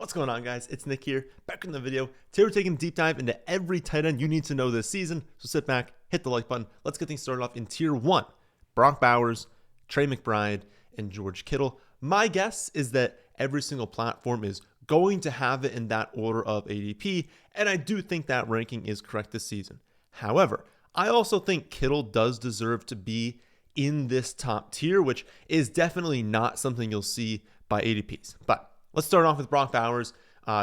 What's going on, guys? It's Nick here, back in the video. Today we're taking a deep dive into every tight end you need to know this season. So sit back, hit the like button. Let's get things started off in tier 1. Brock Bowers, Trey McBride, and George Kittle. My guess is that every single platform is going to have it in that order of ADP, and I do think that ranking is correct this season. However, I also think Kittle does deserve to be in this top tier, which is definitely not something you'll see by ADPs. But let's start off with Brock Bowers.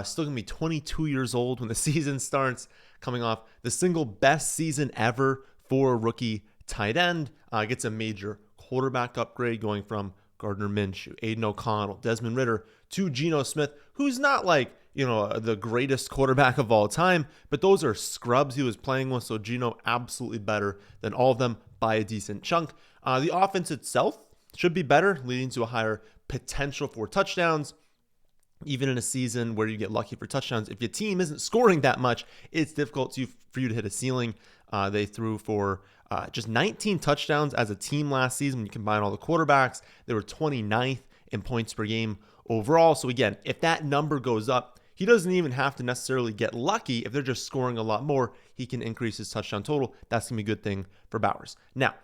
Still going to be 22 years old when the season starts, coming off the single best season ever for a rookie tight end. Gets a major quarterback upgrade going from Gardner Minshew, Aiden O'Connell, Desmond Ridder to Jonnu Smith, who's not like, the greatest quarterback of all time, but those are scrubs he was playing with, so Geno absolutely better than all of them by a decent chunk. The offense itself should be better, leading to a higher potential for touchdowns. Even in a season where you get lucky for touchdowns, if your team isn't scoring that much, it's difficult for you to hit a ceiling. They threw for just 19 touchdowns as a team last season. When you combine all the quarterbacks, they were 29th in points per game overall. So again, if that number goes up, he doesn't even have to necessarily get lucky. If they're just scoring a lot more, he can increase his touchdown total. That's going to be a good thing for Bowers. Now,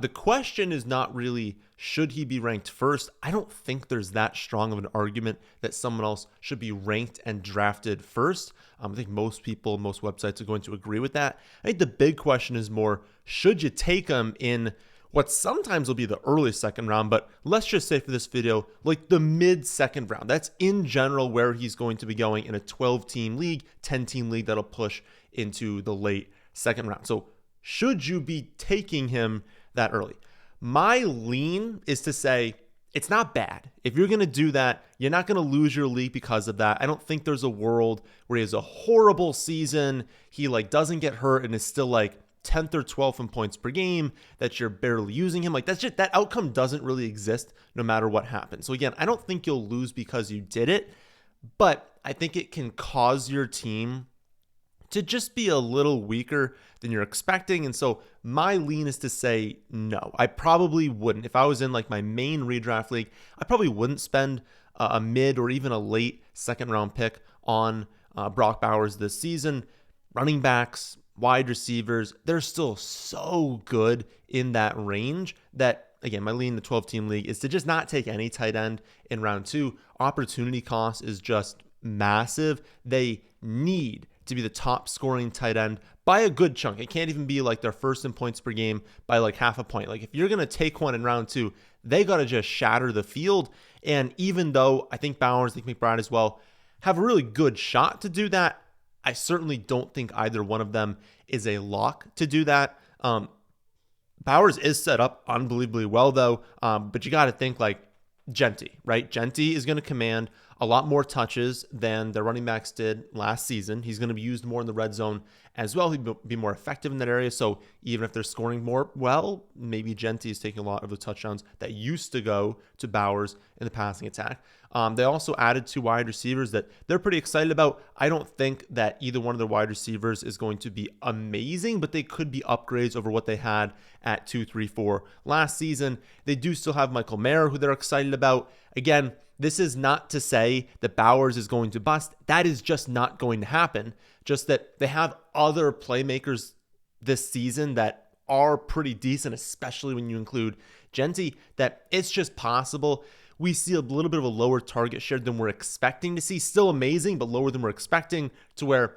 the question is not really, should he be ranked first? I don't think there's that strong of an argument that someone else should be ranked and drafted first. I think most people, most websites are going to agree with that. I think the big question is more, should you take him in what sometimes will be the early second round, but let's just say for this video, like the mid-second round. That's in general where he's going to be going in a 12-team league, 10-team league that'll push into the late second round. So should you be taking him that early? My lean is to say it's not bad. If you're going to do that, you're not going to lose your league because of that. I don't think there's a world where he has a horrible season, he doesn't get hurt and is still 10th or 12th in points per game, that you're barely using him. That's just, that outcome doesn't really exist no matter what happens. So again, I don't think you'll lose because you did it, but I think it can cause your team to just be a little weaker than you're expecting. And so my lean is to say no. I probably wouldn't. If I was in my main redraft league, I probably wouldn't spend a mid or even a late second round pick on Brock Bowers this season. Running backs, wide receivers, they're still so good in that range that, again, my lean in the 12-team league is to just not take any tight end in round 2. Opportunity cost is just massive. They need to be the top scoring tight end by a good chunk. It can't even be their first in points per game by half a point. If you're going to take one in round 2, they got to just shatter the field. And even though I think Bowers, I think McBride as well, have a really good shot to do that, I certainly don't think either one of them is a lock to do that. Bowers is set up unbelievably well, though, but you got to think Genty, right? Genty is going to command a lot more touches than the running backs did last season. He's going to be used more in the red zone as well. He'll be more effective in that area. So even if they're scoring more, well, maybe Genty is taking a lot of the touchdowns that used to go to Bowers in the passing attack. They also added 2 wide receivers that they're pretty excited about. I don't think that either one of their wide receivers is going to be amazing, but they could be upgrades over what they had at 2, 3, 4 last season. They do still have Michael Mayer, who they're excited about. Again, this is not to say that Bowers is going to bust. That is just not going to happen. Just that they have other playmakers this season that are pretty decent, especially when you include Genty, that it's just possible we see a little bit of a lower target share than we're expecting to see. Still amazing, but lower than we're expecting, to where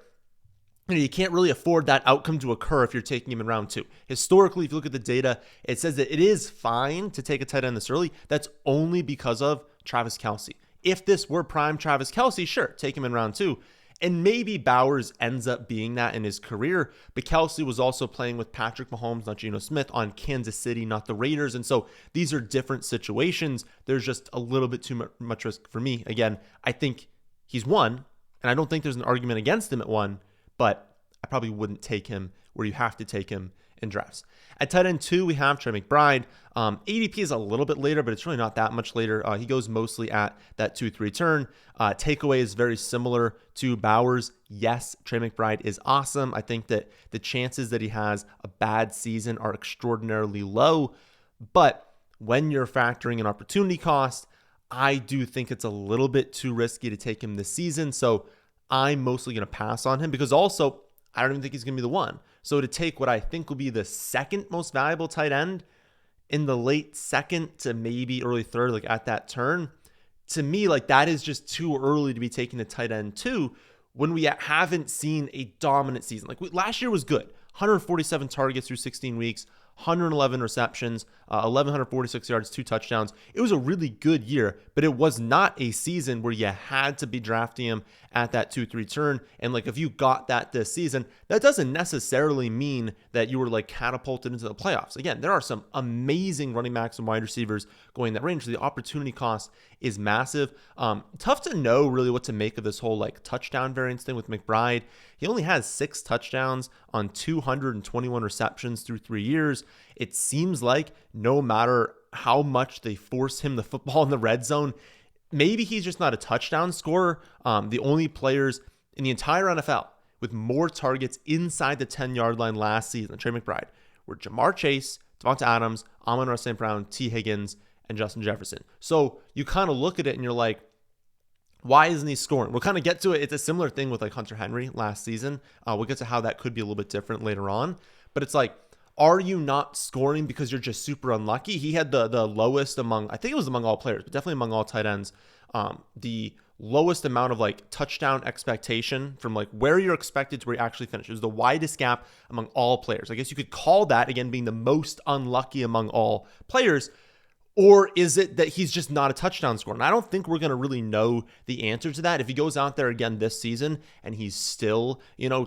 you can't really afford that outcome to occur if you're taking him in round 2. Historically, if you look at the data, it says that it is fine to take a tight end this early. That's only because of Travis Kelce. If this were prime Travis Kelce, sure, take him in round 2. And maybe Bowers ends up being that in his career. But Kelce was also playing with Patrick Mahomes, not Jonnu Smith, on Kansas City, not the Raiders. And so these are different situations. There's just a little bit too much risk for me. Again, I think he's 1, and I don't think there's an argument against him at 1, but I probably wouldn't take him where you have to take him in drafts. At tight end 2, we have Trey McBride. ADP is a little bit later, but it's really not that much later. He goes mostly at that 2-3 turn. Takeaway is very similar to Bowers. Yes, Trey McBride is awesome. I think that the chances that he has a bad season are extraordinarily low, but when you're factoring in opportunity cost, I do think it's a little bit too risky to take him this season. So I'm mostly going to pass on him because also I don't even think he's going to be the one. So to take what I think will be the second most valuable tight end in the late second to maybe early third, like at that turn, to me, like that is just too early to be taking the tight end too when we haven't seen a dominant season. Like last year was good. 147 targets through 16 weeks, 111 receptions, 1,146 yards, 2 touchdowns. It was a really good year, but it was not a season where you had to be drafting him at that 2-3 turn. And like, if you got that this season, that doesn't necessarily mean that you were like catapulted into the playoffs. Again, there are some amazing running backs and wide receivers going that range. So the opportunity cost is massive. Tough to know really what to make of this whole like touchdown variance thing with McBride. He only has 6 touchdowns on 221 receptions through 3 years. It seems like no matter how much they force him the football in the red zone, maybe he's just not a touchdown scorer. The only players in the entire NFL with more targets inside the 10-yard line last season, Trey McBride, were Jamar Chase, Devonta Adams, Amon-Ra St. Brown, T. Higgins, and Justin Jefferson. So you kind of look at it and you're like, why isn't he scoring? We'll kind of get to it. It's a similar thing with like Hunter Henry last season. We'll get to how that could be a little bit different later on. But it's like, are you not scoring because you're just super unlucky? He had the lowest among, I think it was among all players, but definitely among all tight ends, the lowest amount of like touchdown expectation from like where you're expected to where you actually finish. It was the widest gap among all players. I guess you could call that, again, being the most unlucky among all players. Or is it that he's just not a touchdown scorer? And I don't think we're going to really know the answer to that. If he goes out there again this season and he's still,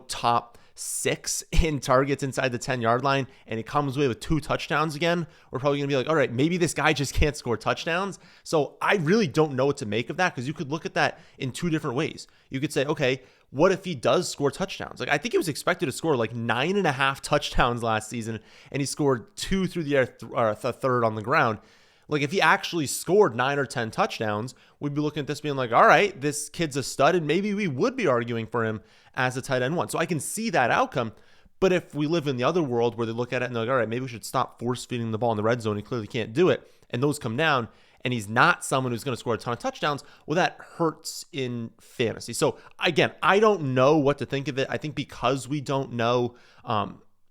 top 6 in targets inside the 10-yard line and he comes away with 2 touchdowns again, we're probably going to be like, all right, maybe this guy just can't score touchdowns. So I really don't know what to make of that because you could look at that in 2 different ways. You could say, okay, what if he does score touchdowns? Like I think he was expected to score like 9.5 touchdowns last season and he scored 2 through the air, or a third on the ground. Like if he actually scored 9 or 10 touchdowns, we'd be looking at this being like, all right, this kid's a stud, and maybe we would be arguing for him as a tight end 1. So I can see that outcome. But if we live in the other world where they look at it and they're like, all right, maybe we should stop force feeding the ball in the red zone. He clearly can't do it. And those come down and he's not someone who's going to score a ton of touchdowns. Well, that hurts in fantasy. So again, I don't know what to think of it. I think because we don't know,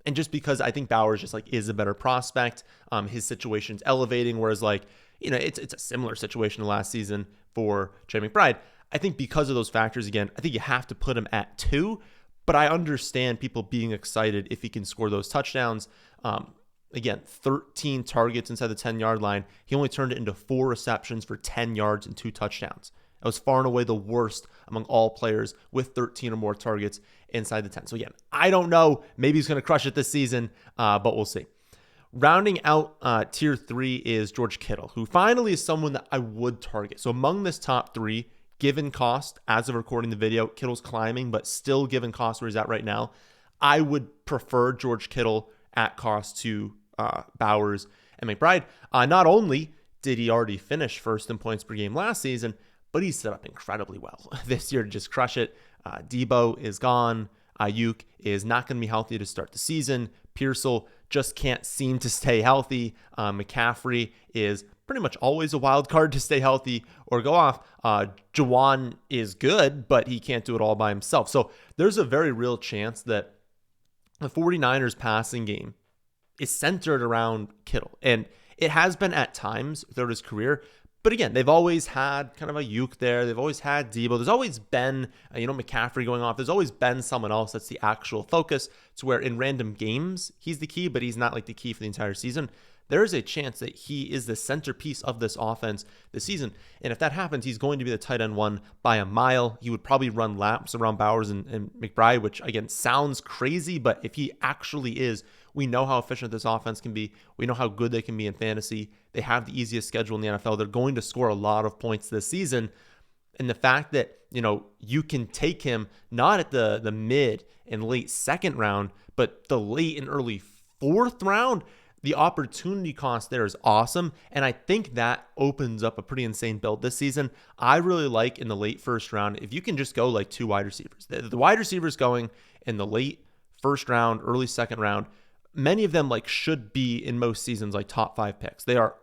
and just because I think Bowers just like is a better prospect, his situation's elevating. Whereas like, it's a similar situation to last season for Trey McBride. I think because of those factors, again, I think you have to put him at 2, but I understand people being excited if he can score those touchdowns. Again, 13 targets inside the 10-yard line. He only turned it into 4 receptions for 10 yards and 2 touchdowns. That was far and away the worst among all players with 13 or more targets inside the 10. So again, I don't know. Maybe he's going to crush it this season, but we'll see. Rounding out tier 3 is George Kittle, who finally is someone that I would target. So among this top 3, given cost, as of recording the video, Kittle's climbing, but still given cost where he's at right now, I would prefer George Kittle at cost to Bowers and McBride. Not only did he already finish first in points per game last season, but he's set up incredibly well this year to just crush it. Debo is gone. Ayuk is not going to be healthy to start the season. Pearsall just can't seem to stay healthy. McCaffrey is pretty much always a wild card to stay healthy or go off. Juwan is good, but he can't do it all by himself. So there's a very real chance that the 49ers passing game is centered around Kittle. And it has been at times throughout his career. But again, they've always had kind of a Ayuk there. They've always had Debo. There's always been, McCaffrey going off. There's always been someone else that's the actual focus, to where in random games, he's the key, but he's not like the key for the entire season. There is a chance that he is the centerpiece of this offense this season. And if that happens, he's going to be the tight end 1 by a mile. He would probably run laps around Bowers and McBride, which again sounds crazy, but if he actually is, we know how efficient this offense can be. We know how good they can be in fantasy. They have the easiest schedule in the NFL. They're going to score a lot of points this season. And the fact that, you can take him not at the mid and late second round, but the late and early 4th round, the opportunity cost there is awesome. And I think that opens up a pretty insane build this season. I really like in the late 1st round, if you can just go like 2 wide receivers. The wide receivers going in the late 1st round, early 2nd round, many of them like should be in most seasons like top 5 picks. They are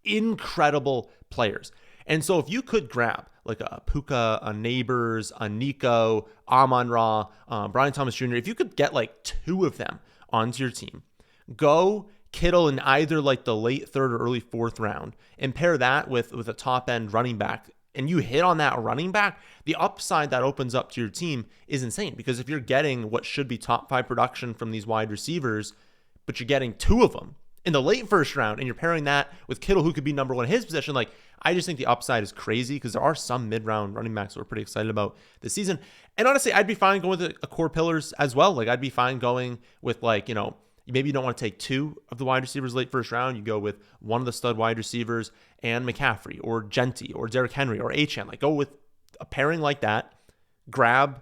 incredible players. And so if you could grab like a Puka, a Neighbors, a Nico, Amon-Ra, Brian Thomas Jr., if you could get like 2 of them onto your team, go Kittle in either like the late 3rd or early 4th round and pair that with a top end running back, and you hit on that running back, the upside that opens up to your team is insane. Because if you're getting what should be top 5 production from these wide receivers, but you're getting 2 of them in the late 1st round, and you're pairing that with Kittle, who could be number 1 in his position, like, I just think the upside is crazy, because there are some mid-round running backs that we're pretty excited about this season. And honestly, I'd be fine going with a core pillars as well. Like, I'd be fine going with, like, you know, maybe you don't want to take 2 of the wide receivers late 1st round. You go with one of the stud wide receivers and McCaffrey or Genty or Derrick Henry or Achane. Like, go with a pairing like that. Grab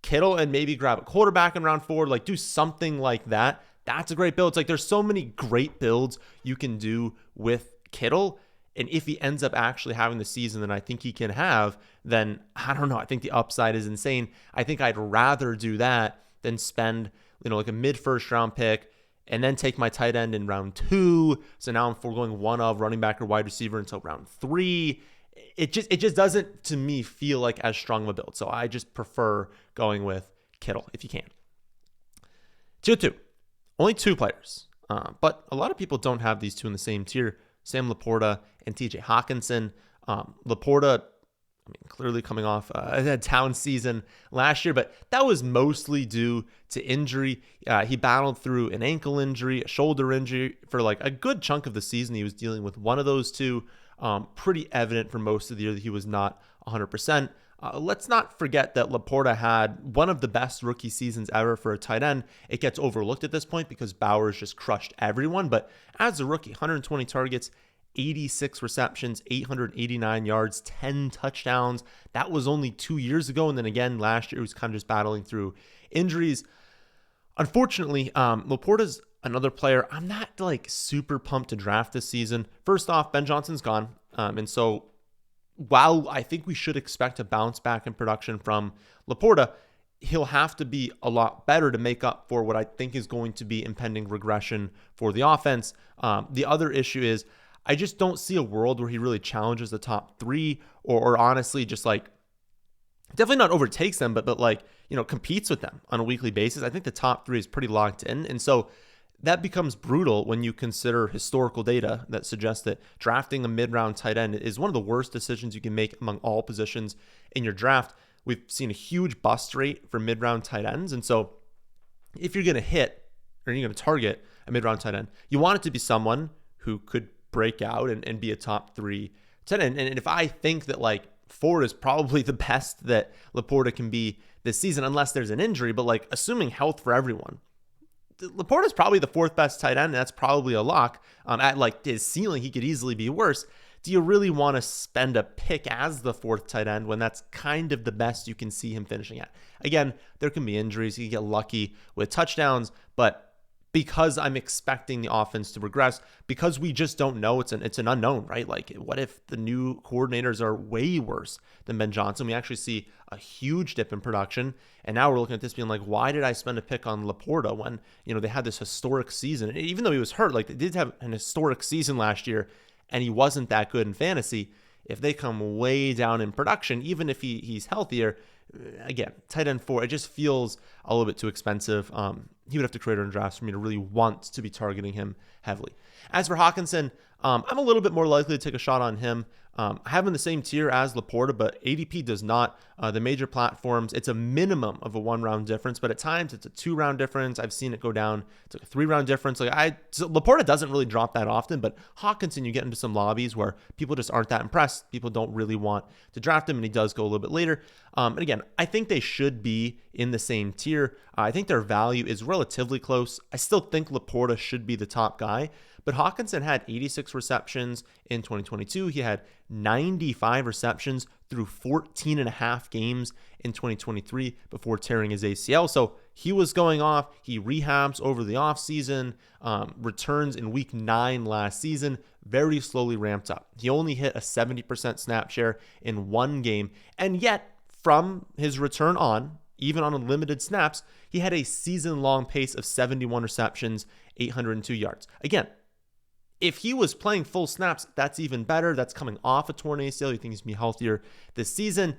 Kittle and maybe grab a quarterback in round 4. Like, do something like that. That's a great build. It's like there's so many great builds you can do with Kittle. And if he ends up actually having the season that I think he can have, then I don't know. I think the upside is insane. I think I'd rather do that than spend, you know, like a mid-1st round pick and then take my tight end in round 2. So now I'm foregoing one of running back or wide receiver until round 3. It just doesn't, to me, feel like as strong of a build. So I just prefer going with Kittle if you can. Tier 2. Only 2 players. But a lot of people don't have these 2 in the same tier. Sam LaPorta and TJ Hockenson. LaPorta, I mean, clearly coming off a down season last year, but that was mostly due to injury. He battled through an ankle injury, a shoulder injury for like a good chunk of the season. He was dealing with one of those 2. Pretty evident for most of the year that he was not 100%. Let's not forget that LaPorta had one of the best rookie seasons ever for a tight end. It gets overlooked at this point because Bowers just crushed everyone. But as a rookie, 120 targets, 86 receptions, 889 yards, 10 touchdowns. That was only 2 years ago. And then again, last year, he was kind of just battling through injuries. Unfortunately, LaPorta's another player I'm not like super pumped to draft this season. First off, Ben Johnson's gone. And so while I think we should expect a bounce back in production from LaPorta, he'll have to be a lot better to make up for what I think is going to be impending regression for the offense. The other issue is I just don't see a world where he really challenges the top 3 or honestly just like definitely not overtakes them, but like, you know, competes with them on a weekly basis. I think the top 3 is pretty locked in. And so that becomes brutal when you consider historical data that suggests that drafting a mid-round tight end is one of the worst decisions you can make among all positions in your draft. We've seen a huge bust rate for mid-round tight ends. And so if you're going to hit or you're going to target a mid-round tight end, you want it to be someone who could break out and be a top 3 tight end. And if I think that like 4 is probably the best that LaPorta can be this season, unless there's an injury, but like assuming health for everyone, LaPorta is probably the 4th best tight end, and that's probably a lock. At like his ceiling, he could easily be worse. Do you really want to spend a pick as the 4th tight end when that's kind of the best you can see him finishing at? Again, there can be injuries. He can get lucky with touchdowns, but because I'm expecting the offense to regress, because we just don't know, it's an unknown, right? Like, what if the new coordinators are way worse than Ben Johnson? We actually see a huge dip in production, and now we're looking at this being like, why did I spend a pick on LaPorta when, you know, they had this historic season? And even though he was hurt, like they did have an historic season last year, and he wasn't that good in fantasy. If they come way down in production, even if he's healthier, again, tight end 4, it just feels a little bit too expensive. He would have to trade in drafts for me to really want to be targeting him heavily. As for Hockenson, I'm a little bit more likely to take a shot on him. I have him in the same tier as LaPorta, but ADP does not. The major platforms, it's a minimum of a 1-round difference, but at times it's a 2-round difference. I've seen it go down to a 3-round difference. LaPorta doesn't really drop that often, but Hockenson, you get into some lobbies where people just aren't that impressed. People don't really want to draft him, and he does go a little bit later. And again, I think they should be in the same tier. I think their value is relatively close. I still think LaPorta should be the top guy, but Hockenson had 86 receptions in 2022. He had 95 receptions through 14 and a half games in 2023 before tearing his ACL. So he was going off. He rehabs over the offseason, returns in week 9 last season, very slowly ramped up. He only hit a 70% snap share in 1 game. And yet, from his return on, even on limited snaps, he had a season-long pace of 71 receptions, 802 yards. Again, If he was playing full snaps, that's even better. That's coming off a torn ACL. You think he's going to be healthier this season.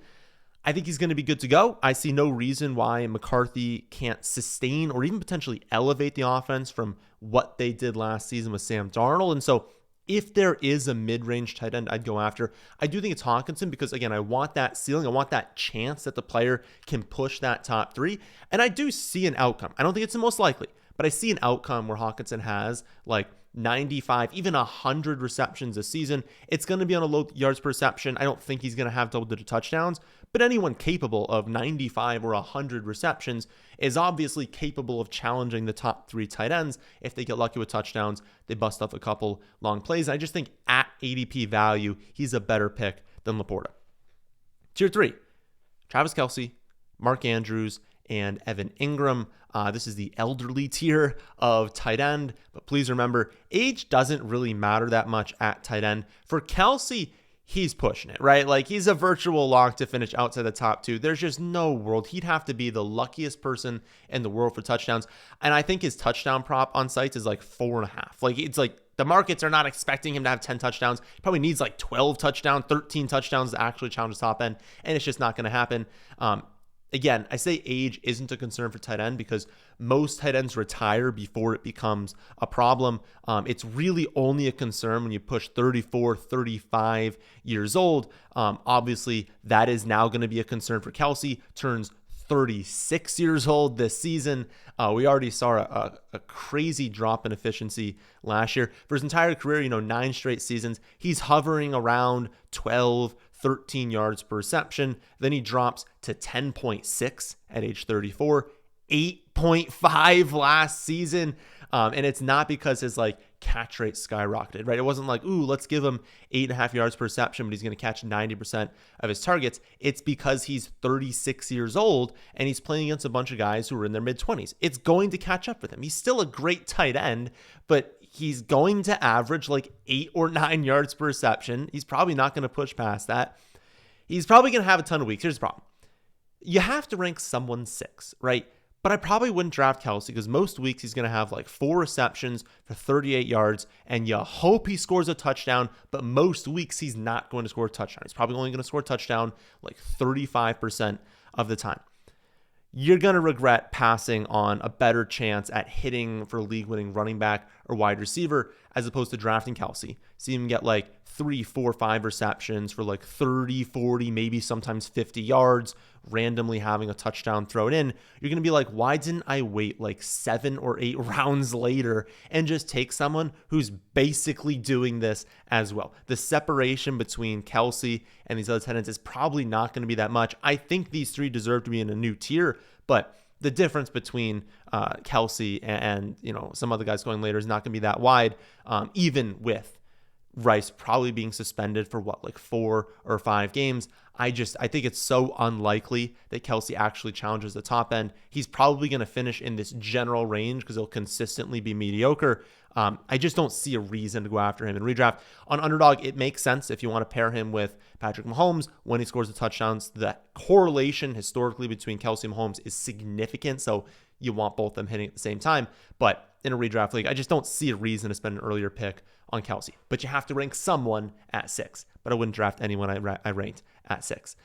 I think he's going to be good to go. I see no reason why McCarthy can't sustain or even potentially elevate the offense from what they did last season with Sam Darnold. And so if there is a mid-range tight end I'd go after, I do think it's Hockenson because, again, I want that ceiling. I want that chance that the player can push that top 3. And I do see an outcome. I don't think it's the most likely, but I see an outcome where Hockenson has like 95, even 100 receptions a season. It's going to be on a low yards per reception. I don't think he's going to have double-digit touchdowns, but anyone capable of 95 or 100 receptions is obviously capable of challenging the top 3 tight ends. If they get lucky with touchdowns, they bust up a couple long plays. And I just think at ADP value, he's a better pick than LaPorta. Tier 3, Travis Kelce, Mark Andrews, and Evan Engram. This is the elderly tier of tight end, but please remember, age doesn't really matter that much at tight end. For Kelce, he's pushing it, right? Like, he's a virtual lock to finish outside the top 2. There's just no world. He'd have to be the luckiest person in the world for touchdowns. And I think his touchdown prop on sites is like 4.5. Like, it's like the markets are not expecting him to have 10 touchdowns. He probably needs like 12 touchdowns, 13 touchdowns to actually challenge the top end. And it's just not going to happen. Again, I say age isn't a concern for tight end because most tight ends retire before it becomes a problem. It's really only a concern when you push 34, 35 years old. Obviously, that is now going to be a concern for Kelce. Turns 36 years old this season. We already saw a crazy drop in efficiency last year. For his entire career, 9 straight seasons, he's hovering around 12, 13 yards per reception. Then he drops to 10.6 at age 34, 8.5 last season. And it's not because his catch rate skyrocketed, right? It wasn't like, ooh, let's give him 8.5 yards per reception, but he's going to catch 90% of his targets. It's because he's 36 years old and he's playing against a bunch of guys who are in their mid-20s. It's going to catch up with him. He's still a great tight end, but he's going to average 8 or 9 yards per reception. He's probably not going to push past that. He's probably going to have a ton of weeks. Here's the problem. You have to rank someone 6, right? But I probably wouldn't draft Kelce because most weeks he's going to have 4 receptions for 38 yards, and you hope he scores a touchdown, but most weeks he's not going to score a touchdown. He's probably only going to score a touchdown 35% of the time. You're going to regret passing on a better chance at hitting for league-winning running back or wide receiver as opposed to drafting Kelce. See him get 3, 4, 5 receptions for 30, 40, maybe sometimes 50 yards, randomly having a touchdown thrown in. You're going to be like, why didn't I wait 7 or 8 rounds later and just take someone who's basically doing this as well? The separation between Kelce and these other tight ends is probably not going to be that much. I think these 3 deserve to be in a new tier, but the difference between Kelce and some other guys going later is not going to be that wide, even with Rice probably being suspended for 4 or 5 games. I think it's so unlikely that Kelce actually challenges the top end. He's probably going to finish in this general range because he'll consistently be mediocre. I just don't see a reason to go after him in redraft. On Underdog, it makes sense if you want to pair him with Patrick Mahomes when he scores the touchdowns. The correlation historically between Kelce and Mahomes is significant, so you want both of them hitting at the same time. But in a redraft league, I just don't see a reason to spend an earlier pick on Kelce. But you have to rank someone at 6. But I wouldn't draft anyone I ranked at 6.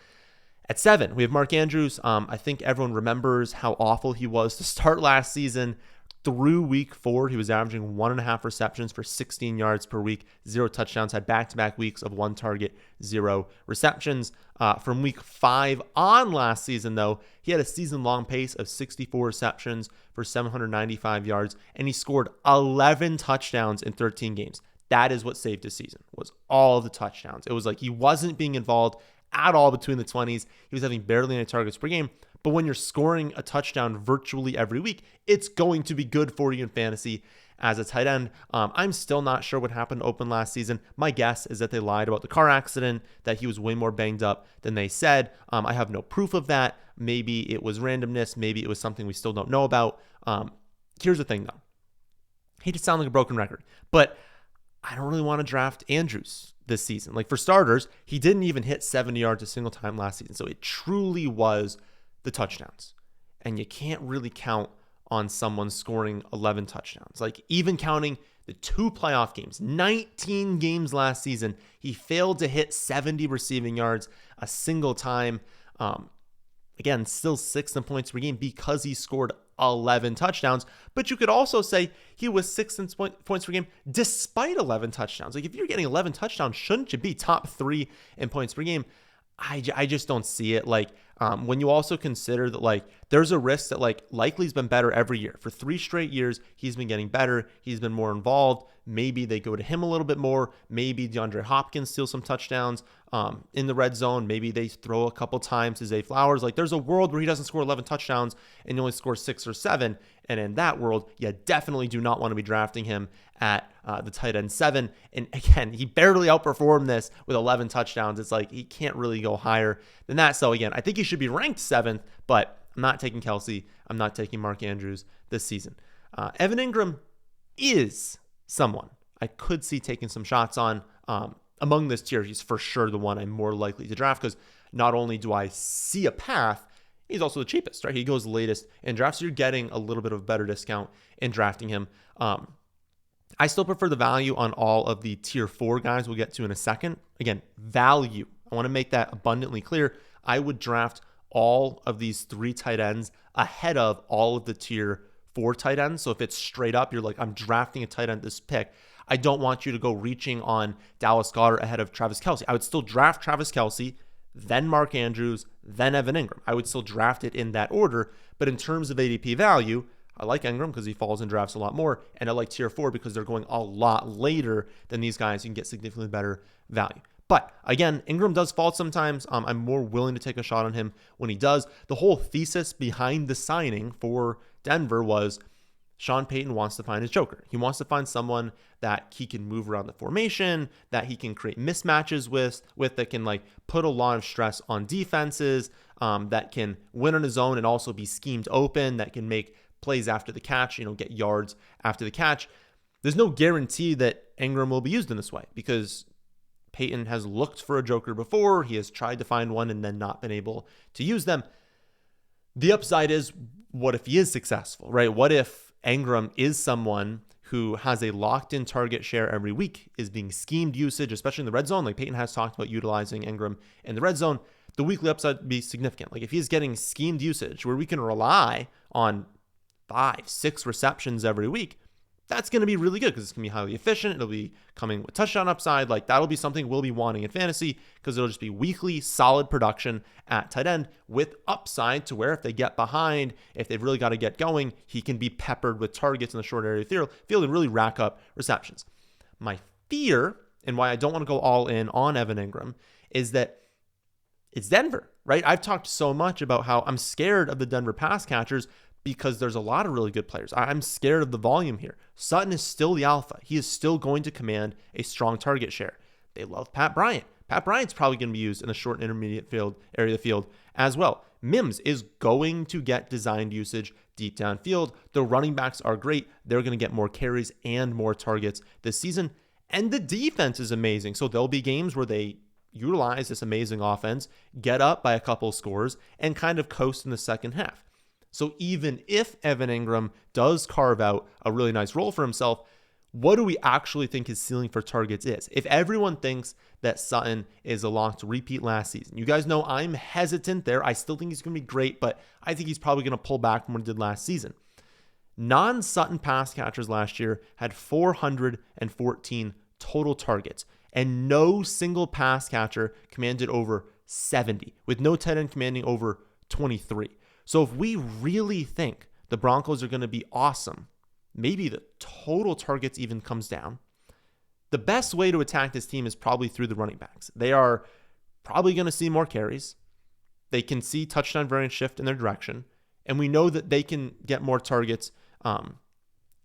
At 7, we have Mark Andrews. I think everyone remembers how awful he was to start last season. Through week 4, he was averaging 1.5 receptions for 16 yards per week, 0 touchdowns, had back-to-back weeks of 1 target, 0 receptions. From week 5 on last season, though, he had a season-long pace of 64 receptions for 795 yards, and he scored 11 touchdowns in 13 games. That is what saved his season, was all of the touchdowns. It was he wasn't being involved at all between the 20s. He was having barely any targets per game. But when you're scoring a touchdown virtually every week, it's going to be good for you in fantasy as a tight end. I'm still not sure what happened to Open last season. My guess is that they lied about the car accident, that he was way more banged up than they said. I have no proof of that. Maybe it was randomness. Maybe it was something we still don't know about. Here's the thing, though. I hate to sound like a broken record, but I don't really want to draft Andrews this season. For starters, he didn't even hit 70 yards a single time last season. So it truly was the touchdowns. And you can't really count on someone scoring 11 touchdowns. Even counting the 2 playoff games, 19 games last season, he failed to hit 70 receiving yards a single time. Again, still 6th in points per game because he scored 11 touchdowns. But you could also say he was 6th in points per game despite 11 touchdowns. Like, if you're getting 11 touchdowns, shouldn't you be top 3 in points per game? I just don't see it. Like, when you also consider that, like, there's a risk that, like, likely's been better every year. For 3 straight years, he's been getting better. He's been more involved. Maybe they go to him a little bit more. Maybe DeAndre Hopkins steals some touchdowns in the red zone. Maybe they throw a couple times to Zay Flowers. Like, there's a world where he doesn't score 11 touchdowns and he only scores 6 or 7. And in that world, you definitely do not want to be drafting him at the tight end 7. And again, he barely outperformed this with 11 touchdowns. It's like he can't really go higher than that. So again, I think he should be ranked 7th, but I'm not taking Kelce. I'm not taking Mark Andrews this season. Evan Engram is someone I could see taking some shots on. Among this tier, he's for sure the one I'm more likely to draft because not only do I see a path, he's also the cheapest, right? He goes latest in drafts. So you're getting a little bit of a better discount in drafting him. I still prefer the value on all of the tier 4 guys we'll get to in a second. Again, value. I want to make that abundantly clear. I would draft all of these 3 tight ends ahead of all of the tier 4 tight ends. So if it's straight up, you're like, I'm drafting a tight end this pick, I don't want you to go reaching on Dallas Goedert ahead of Travis Kelce. I would still draft Travis Kelce, then Mark Andrews, then Evan Engram. I would still draft it in that order. But in terms of ADP value, I like Engram because he falls in drafts a lot more. And I like tier 4 because they're going a lot later than these guys. You can get significantly better value. But again, Engram does fall sometimes. I'm more willing to take a shot on him when he does. The whole thesis behind the signing for Denver was Sean Payton wants to find his joker. He wants to find someone that he can move around the formation, that he can create mismatches with that can like put a lot of stress on defenses, that can win on his own and also be schemed open, that can make plays after the catch, get yards after the catch. There's no guarantee that Engram will be used in this way because Payton has looked for a joker before. He has tried to find one and then not been able to use them. The upside is, what if he is successful, right? What if Engram is someone who has a locked-in target share every week, is being schemed usage, especially in the red zone? Like Payton has talked about utilizing Engram in the red zone. The weekly upside would be significant. Like if he's getting schemed usage where we can rely on 5-6 receptions every week, that's going to be really good because it's going to be highly efficient. It'll be coming with touchdown upside. Like that'll be something we'll be wanting in fantasy because it'll just be weekly solid production at tight end with upside to where if they get behind, if they've really got to get going, he can be peppered with targets in the short area field and really rack up receptions. My fear and why I don't want to go all in on Evan Engram is that it's Denver, right? I've talked so much about how I'm scared of the Denver pass catchers because there's a lot of really good players. I'm scared of the volume here. Sutton is still the alpha. He is still going to command a strong target share. They love Pat Bryant. Pat Bryant's probably going to be used in the short and intermediate field area of the field as well. Mims is going to get designed usage deep downfield. The running backs are great. They're going to get more carries and more targets this season. And the defense is amazing. So there'll be games where they utilize this amazing offense, get up by a couple scores, and kind of coast in the second half. So even if Evan Engram does carve out a really nice role for himself, what do we actually think his ceiling for targets is? If everyone thinks that Sutton is a lock to repeat last season, you guys know I'm hesitant there. I still think he's going to be great, but I think he's probably going to pull back from what he did last season. Non-Sutton pass catchers last year had 414 total targets, and no single pass catcher commanded over 70, with no tight end commanding over 23. So if we really think the Broncos are going to be awesome, maybe the total targets even comes down. The best way to attack this team is probably through the running backs. They are probably going to see more carries. They can see touchdown variance shift in their direction. And we know that they can get more targets kind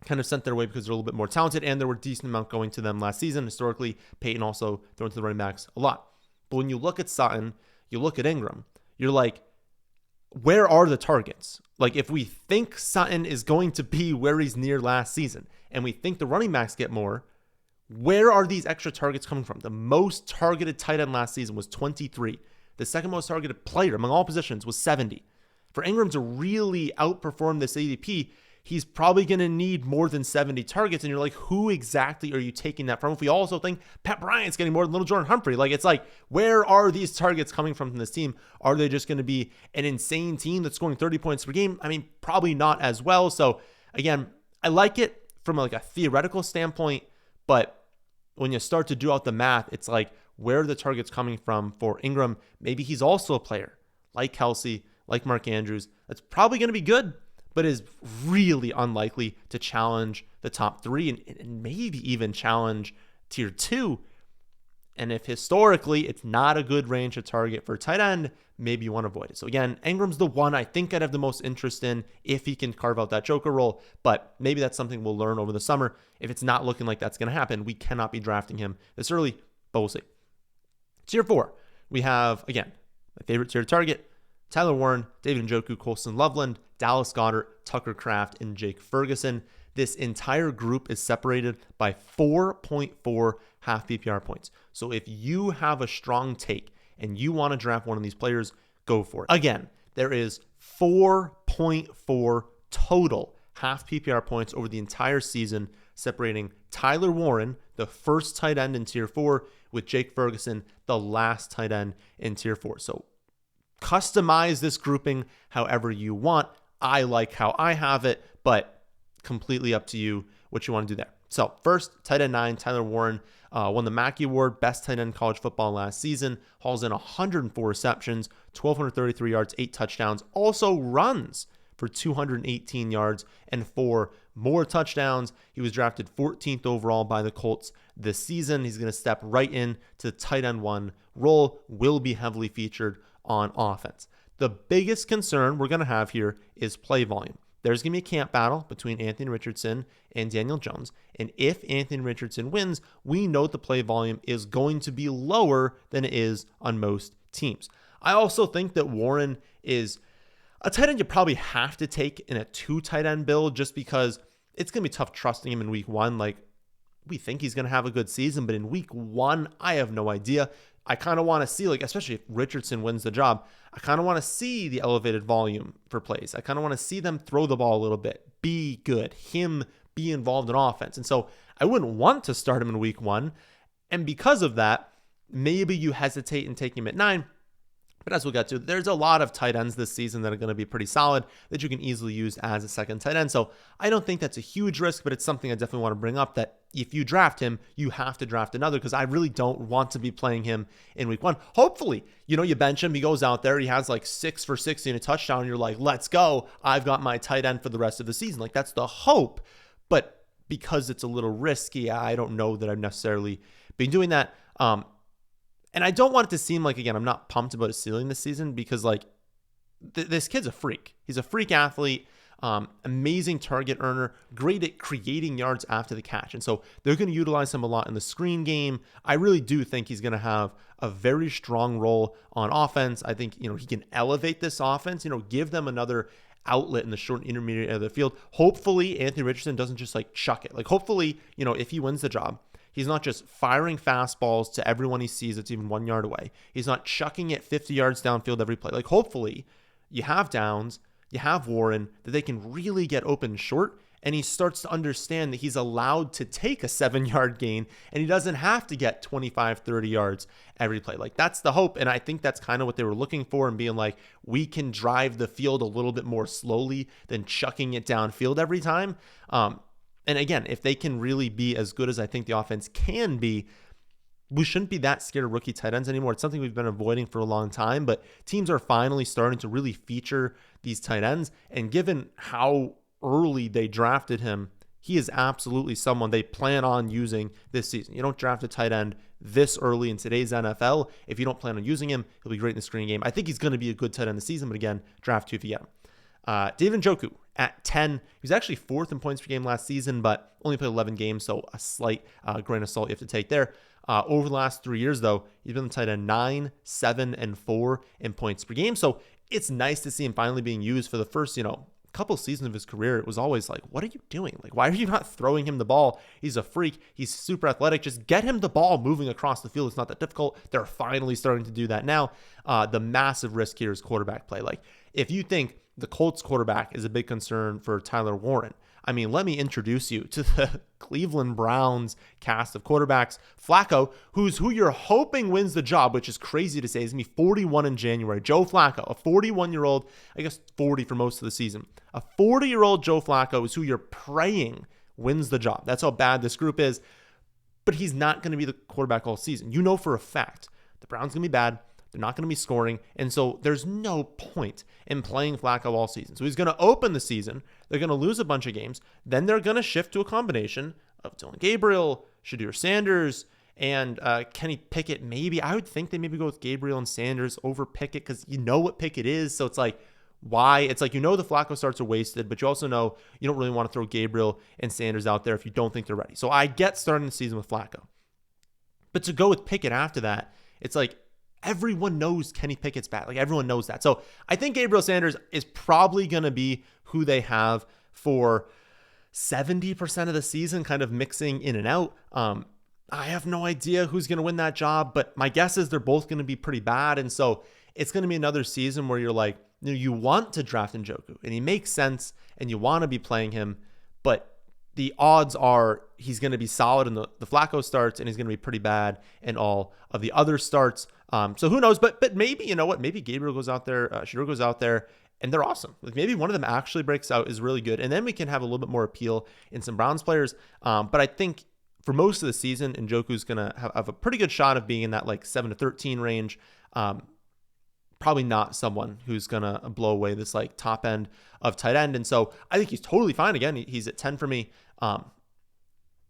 of sent their way because they're a little bit more talented. And there were a decent amount going to them last season. Historically, Payton also thrown to the running backs a lot. But when you look at Sutton, you look at Engram, you're like, where are the targets? Like if we think Sutton is going to be where he's near last season and we think the running backs get more, where are these extra targets coming from? The most targeted tight end last season was 23. The second most targeted player among all positions was 70. For Engram to really outperform this ADP, he's probably going to need more than 70 targets. And you're like, who exactly are you taking that from? If we also think Pat Bryant's getting more than little Jordan Humphrey, like, it's like, where are these targets coming from this team? Are they just going to be an insane team that's scoring 30 points per game? I mean, probably not as well. So again, I like it from like a theoretical standpoint, but when you start to do out the math, it's like, where are the targets coming from for Engram? Maybe he's also a player like Kelce, like Mark Andrews, that's probably going to be good, but is really unlikely to challenge the top 3 and maybe even challenge tier 2. And if historically it's not a good range to target for tight end, maybe you want to avoid it. So again, Engram's the one I think I'd have the most interest in if he can carve out that Joker role, but maybe that's something we'll learn over the summer. If it's not looking like that's going to happen, we cannot be drafting him this early, but we'll see. Tier 4, we have, again, my favorite tier target, Tyler Warren, David Njoku, Colston Loveland, Dallas Goedert, Tucker Kraft, and Jake Ferguson. This entire group is separated by 4.4 half PPR points. So if you have a strong take and you want to draft one of these players, go for it. Again, there is 4.4 total half PPR points over the entire season, separating Tyler Warren, the first tight end in tier 4, with Jake Ferguson, the last tight end in tier 4. So customize this grouping however you want. I like how I have it, but completely up to you what you want to do there. So first, tight end 9, Tyler Warren, won the Mackey Award, best tight end in college football last season, hauls in 104 receptions, 1,233 yards, 8 touchdowns, also runs for 218 yards and 4 more touchdowns. He was drafted 14th overall by the Colts this season. He's going to step right in to the tight end 1 role, will be heavily featured on offense. The biggest concern we're going to have here is play volume. There's going to be a camp battle between Anthony Richardson and Daniel Jones. And if Anthony Richardson wins, we know the play volume is going to be lower than it is on most teams. I also think that Warren is a tight end you probably have to take in a 2 tight end build, just because it's going to be tough trusting him in week 1. Like, we think he's going to have a good season, but in week 1, I have no idea. I kind of want to see, like, especially if Richardson wins the job, I kind of want to see the elevated volume for plays. I kind of want to see them throw the ball a little bit, be good, him be involved in offense. And so I wouldn't want to start him in week 1. And because of that, maybe you hesitate in taking him at 9. But as we'll get to, there's a lot of tight ends this season that are going to be pretty solid that you can easily use as a second tight end. So I don't think that's a huge risk, but it's something I definitely want to bring up, that if you draft him, you have to draft another, because I really don't want to be playing him in week 1. Hopefully, you bench him, he goes out there, he has like 6 for 60 and a touchdown, and you're like, let's go. I've got my tight end for the rest of the season. Like, that's the hope. But because it's a little risky, I don't know that I've necessarily been doing that. And I don't want it to seem like, again, I'm not pumped about his ceiling this season, because like this kid's a freak. He's a freak athlete, amazing target earner, great at creating yards after the catch. And so they're going to utilize him a lot in the screen game. I really do think he's going to have a very strong role on offense. I think, he can elevate this offense, give them another outlet in the short and intermediate end of the field. Hopefully Anthony Richardson doesn't just like chuck it. Like, hopefully, if he wins the job, he's not just firing fastballs to everyone he sees that's even 1 yard away. He's not chucking it 50 yards downfield every play. Like, hopefully you have Downs, you have Warren, that they can really get open short, and he starts to understand that he's allowed to take a 7-yard gain, and he doesn't have to get 25, 30 yards every play. Like, that's the hope, and I think that's kind of what they were looking for, and being like, we can drive the field a little bit more slowly than chucking it downfield every time. And again, if they can really be as good as I think the offense can be, we shouldn't be that scared of rookie tight ends anymore. It's something we've been avoiding for a long time, but teams are finally starting to really feature these tight ends. And given how early they drafted him, he is absolutely someone they plan on using this season. You don't draft a tight end this early in today's NFL if you don't plan on using him. He'll be great in the screen game. I think he's going to be a good tight end this season, but again, draft 2 if you get him. David Njoku at 10. He was actually 4th in points per game last season, but only played 11 games, so a slight grain of salt you have to take there. Over the last 3 years, though, he's been the tight end 9, 7, and 4 in points per game. So it's nice to see him finally being used. For the first, couple seasons of his career, it was always like, what are you doing? Like, why are you not throwing him the ball? He's a freak. He's super athletic. Just get him the ball moving across the field. It's not that difficult. They're finally starting to do that now. The massive risk here is quarterback play. Like, if you think the Colts quarterback is a big concern for Tyler Warren, I mean, let me introduce you to the Cleveland Browns cast of quarterbacks. Flacco, who you're hoping wins the job, which is crazy to say. He's going to be 41 in January. Joe Flacco, a 41-year-old, I guess 40 for most of the season. A 40-year-old Joe Flacco is who you're praying wins the job. That's how bad this group is. But he's not going to be the quarterback all season. You know for a fact the Browns going to be bad. They're not going to be scoring. And so there's no point in playing Flacco all season. So he's going to open the season. They're going to lose a bunch of games. Then they're going to shift to a combination of Dylan Gabriel, Shadur Sanders, and Kenny Pickett. Maybe I would think they maybe go with Gabriel and Sanders over Pickett because you know what Pickett is. So it's like, why? It's like, you know, the Flacco starts are wasted, but you also know you don't really want to throw Gabriel and Sanders out there if you don't think they're ready. So I get starting the season with Flacco. But to go with Pickett after that, it's like, everyone knows Kenny Pickett's bad. Like, everyone knows that. So I think Gabriel Sanders is probably going to be who they have for 70% of the season, kind of mixing in and out. I have no idea who's going to win that job, but my guess is they're both going to be pretty bad. And so it's going to be another season where you're like, you know, you want to draft Njoku and he makes sense and you want to be playing him, but the odds are he's going to be solid in the Flacco starts and he's going to be pretty bad in all of the other starts. So who knows? But maybe, you know what? Maybe Gabriel goes out there, Shadur goes out there, and they're awesome. Like, maybe one of them actually breaks out, is really good, and then we can have a little bit more appeal in some Browns players. But I think for most of the season, Njoku's going to have a pretty good shot of being in that like 7 to 13 range. Probably not someone who's going to blow away this like top end of tight end. And so I think he's totally fine. Again, he's at 10 for me.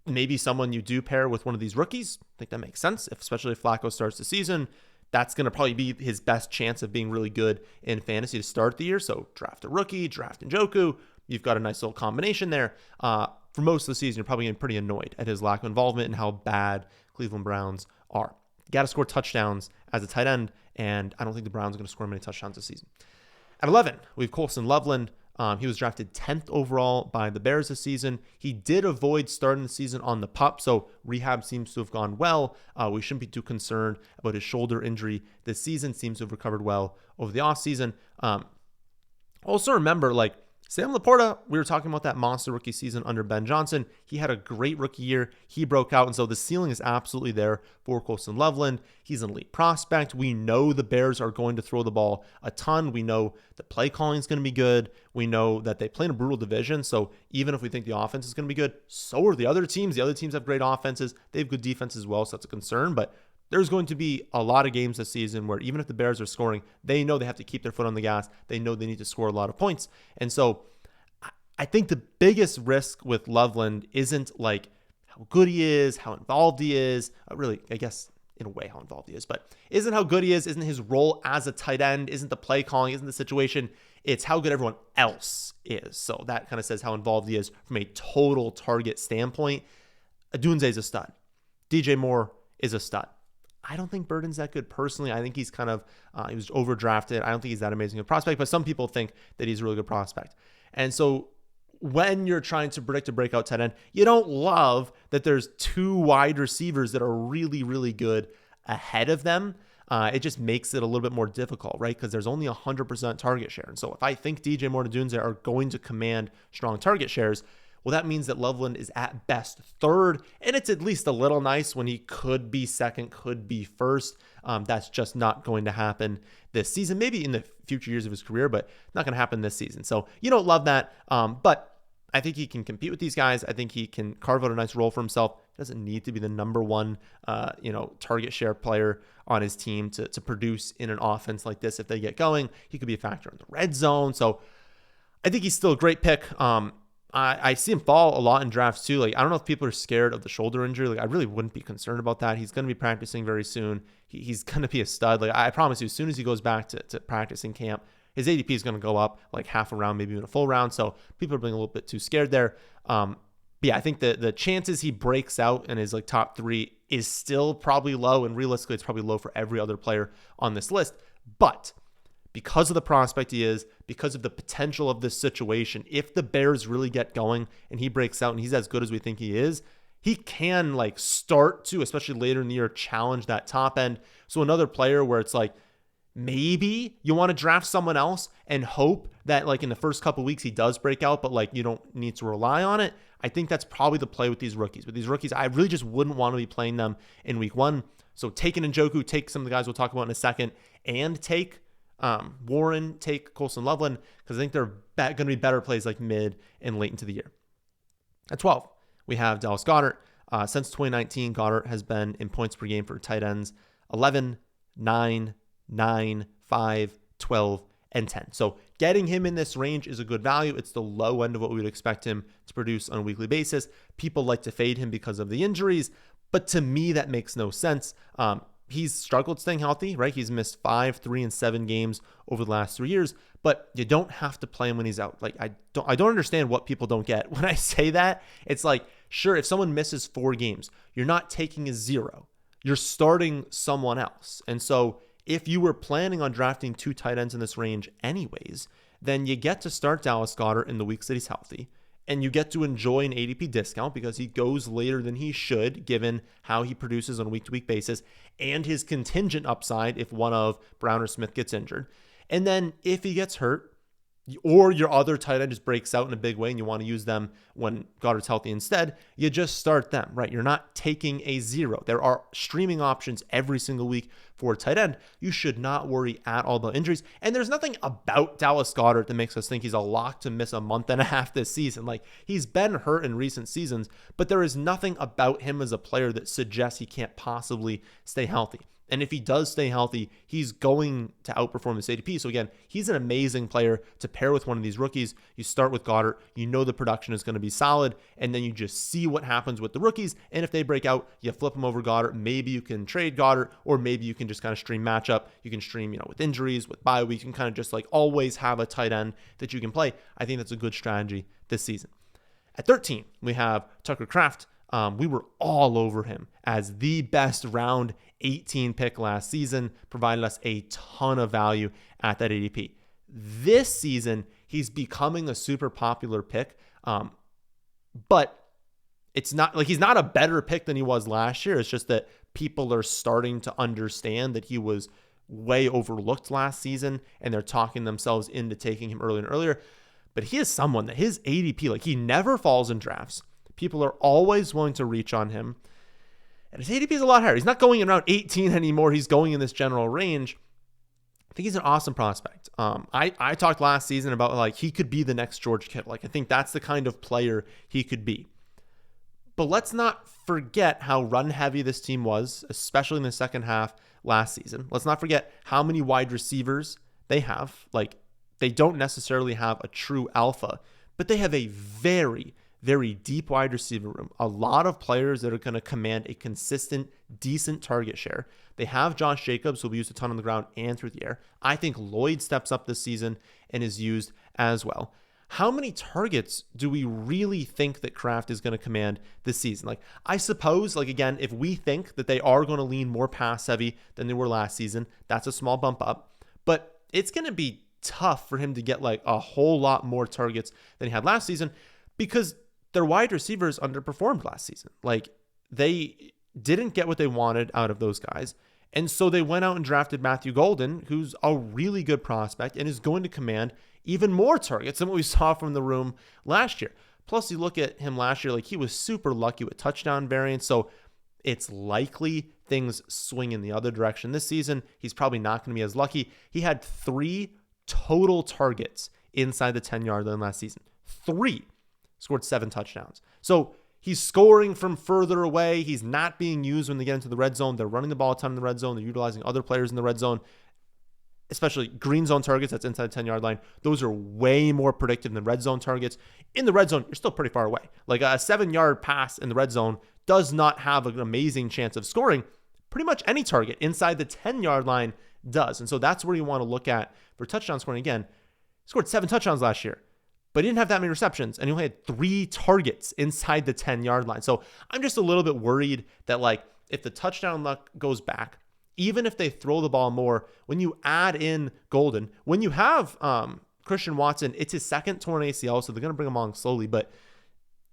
Maybe someone you do pair with one of these rookies. I think that makes sense, especially if Flacco starts the season. That's going to probably be his best chance of being really good in fantasy to start the year. So draft a rookie, draft Njoku. You've got a nice little combination there. For most of the season, you're probably getting pretty annoyed at his lack of involvement and how bad Cleveland Browns are. You got to score touchdowns as a tight end, and I don't think the Browns are going to score many touchdowns this season. At 11, we have Colston Loveland. He was drafted 10th overall by the Bears this season. He did avoid starting the season on the PUP, so rehab seems to have gone well. We shouldn't be too concerned about his shoulder injury this season. Seems to have recovered well over the offseason. Also remember, like, Sam LaPorta, we were talking about that monster rookie season under Ben Johnson. He had a great rookie year. He broke out, and so the ceiling is absolutely there for Colston Loveland. He's an elite prospect. We know the Bears are going to throw the ball a ton. We know the play calling is going to be good. We know that they play in a brutal division, so even if we think the offense is going to be good, so are the other teams. The other teams have great offenses. They have good defense as well, so that's a concern, but there's going to be a lot of games this season where even if the Bears are scoring, they know they have to keep their foot on the gas. They know they need to score a lot of points. And so I think the biggest risk with Loveland isn't like how good he is, how involved he is. Really, I guess in a way how involved he is, but isn't how good he is, isn't his role as a tight end, isn't the play calling, isn't the situation. It's how good everyone else is. So that kind of says how involved he is from a total target standpoint. Odunze is a stud. DJ Moore is a stud. I don't think Burton's that good personally. I think he's kind of, he was overdrafted. I don't think he's that amazing a prospect, but some people think that he's a really good prospect. And so when you're trying to predict a breakout tight end, you don't love that there's two wide receivers that are really, really good ahead of them. It just makes it a little bit more difficult, right? Because there's only 100% target share. And so if I think DJ Moore and Odunze are going to command strong target shares, well, that means that Loveland is at best third, and it's at least a little nice when he could be second, could be first. That's just not going to happen this season. Maybe in the future years of his career, but not going to happen this season. So you don't love that, but I think he can compete with these guys. I think he can carve out a nice role for himself. He doesn't need to be the number one, target share player on his team to produce in an offense like this. If they get going, he could be a factor in the red zone. So I think he's still a great pick. I see him fall a lot in drafts too. Like, I don't know if people are scared of the shoulder injury. Like, I really wouldn't be concerned about that. He's going to be practicing very soon. He's going to be a stud. Like, I promise you, as soon as he goes back to practicing camp, his ADP is going to go up like half a round, maybe even a full round. So people are being a little bit too scared there. But yeah, I think the chances he breaks out and is like top three is still probably low. And realistically, it's probably low for every other player on this list. But because of the prospect he is, because of the potential of this situation, if the Bears really get going and he breaks out and he's as good as we think he is, he can like start to, especially later in the year, challenge that top end. So another player where it's like, maybe you want to draft someone else and hope that like in the first couple weeks he does break out, but like you don't need to rely on it. I think that's probably the play with these rookies. With these rookies, I really just wouldn't want to be playing them in week one. So take an Njoku, take some of the guys we'll talk about in a second, and take Warren, take Colston Loveland, because I think they're going to be better plays like mid and late into the year. At 12, we have Dallas Goedert. Since 2019, Goedert has been in points per game for tight ends 11, 9, 9, 5, 12, and 10. So getting him in this range is a good value. It's the low end of what we would expect him to produce on a weekly basis. People like to fade him because of the injuries, but to me, that makes no sense. He's struggled staying healthy, right? He's missed 5, 3, and 7 games over the last 3 years, but you don't have to play him when he's out. Like I don't understand what people don't get. When I say that, it's like, sure, if someone misses 4 games, you're not taking a 0. You're starting someone else. And so if you were planning on drafting 2 tight ends in this range anyways, then you get to start Dallas Goedert in the weeks that he's healthy. And you get to enjoy an ADP discount because he goes later than he should, given how he produces on a week-to-week basis, and his contingent upside if one of Brown or Smith gets injured. And then if he gets hurt, or your other tight end just breaks out in a big way and you want to use them when Goddard's healthy instead, you just start them, right? You're not taking a 0. There are streaming options every single week for a tight end. You should not worry at all about injuries. And there's nothing about Dallas Goedert that makes us think he's a lock to miss a month and a half this season. Like, he's been hurt in recent seasons, but there is nothing about him as a player that suggests he can't possibly stay healthy. And if he does stay healthy, he's going to outperform this ADP. So again, he's an amazing player to pair with one of these rookies. You start with Goedert, you know the production is going to be solid, and then you just see what happens with the rookies. And if they break out, you flip them over Goedert. Maybe you can trade Goedert, or maybe you can just kind of stream matchup. You can stream, with injuries, with bye weeks. You can kind of just like always have a tight end that you can play. I think that's a good strategy this season. At 13, we have Tucker Kraft. We were all over him as the best round 18 pick last season, provided us a ton of value at that ADP. This season, he's becoming a super popular pick, but it's not like he's not a better pick than he was last year. It's just that people are starting to understand that he was way overlooked last season, and they're talking themselves into taking him earlier and earlier. But he is someone that his ADP, like, he never falls in drafts. People are always willing to reach on him. And his ADP is a lot higher. He's not going in around 18 anymore. He's going in this general range. I think he's an awesome prospect. I talked last season about like he could be the next George Kittle. Like, I think that's the kind of player he could be. But let's not forget how run heavy this team was, especially in the second half last season. Let's not forget how many wide receivers they have. Like, they don't necessarily have a true alpha, but they have a very, very deep wide receiver room. A lot of players that are going to command a consistent, decent target share. They have Josh Jacobs, who will be used a ton on the ground and through the air. I think Lloyd steps up this season and is used as well. How many targets do we really think that Kraft is going to command this season? Like, I suppose, like, again, if we think that they are going to lean more pass heavy than they were last season, that's a small bump up. But it's going to be tough for him to get like a whole lot more targets than he had last season, because their wide receivers underperformed last season. Like, they didn't get what they wanted out of those guys. And so they went out and drafted Matthew Golden, who's a really good prospect and is going to command even more targets than what we saw from the room last year. Plus, you look at him last year, like, he was super lucky with touchdown variance. So it's likely things swing in the other direction this season. He's probably not going to be as lucky. He had 3 total targets inside the 10-yard line last season. 3. Scored 7 touchdowns. So he's scoring from further away. He's not being used when they get into the red zone. They're running the ball a ton in the red zone. They're utilizing other players in the red zone, especially green zone targets that's inside the 10-yard line. Those are way more predictive than red zone targets. In the red zone, you're still pretty far away. Like, a 7-yard pass in the red zone does not have an amazing chance of scoring. Pretty much any target inside the 10-yard line does. And so that's where you want to look at for touchdown scoring. Again, he scored 7 touchdowns last year, but he didn't have that many receptions, and he only had 3 targets inside the 10-yard line. So I'm just a little bit worried that, like, if the touchdown luck goes back, even if they throw the ball more, when you add in Golden, when you have Christian Watson, it's his second torn ACL, so they're going to bring him along slowly, but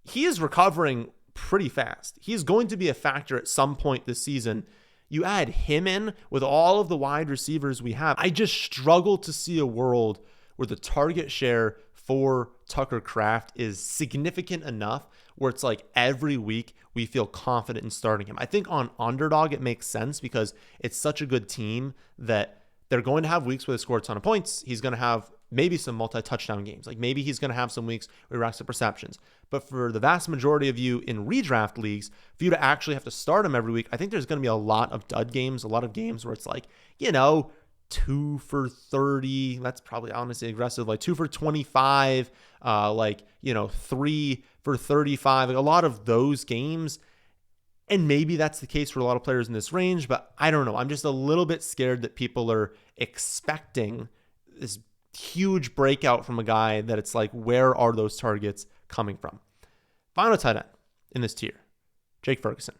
he is recovering pretty fast. He's going to be a factor at some point this season. You add him in with all of the wide receivers we have. I just struggle to see a world where the target share for Tucker Kraft is significant enough where it's like every week we feel confident in starting him. I think on Underdog it makes sense because it's such a good team that they're going to have weeks where they score a ton of points. He's going to have maybe some multi-touchdown games. Like maybe he's going to have some weeks where he racks up receptions. But for the vast majority of you in redraft leagues, for you to actually have to start him every week, I think there's going to be a lot of dud games, a lot of games where it's like, 2 for 30. That's probably honestly aggressive. Like 2 for 25, 3 for 35. Like a lot of those games. And maybe that's the case for a lot of players in this range, but I don't know. I'm just a little bit scared that people are expecting this huge breakout from a guy that it's like, where are those targets coming from? Final tight end in this tier, Jake Ferguson.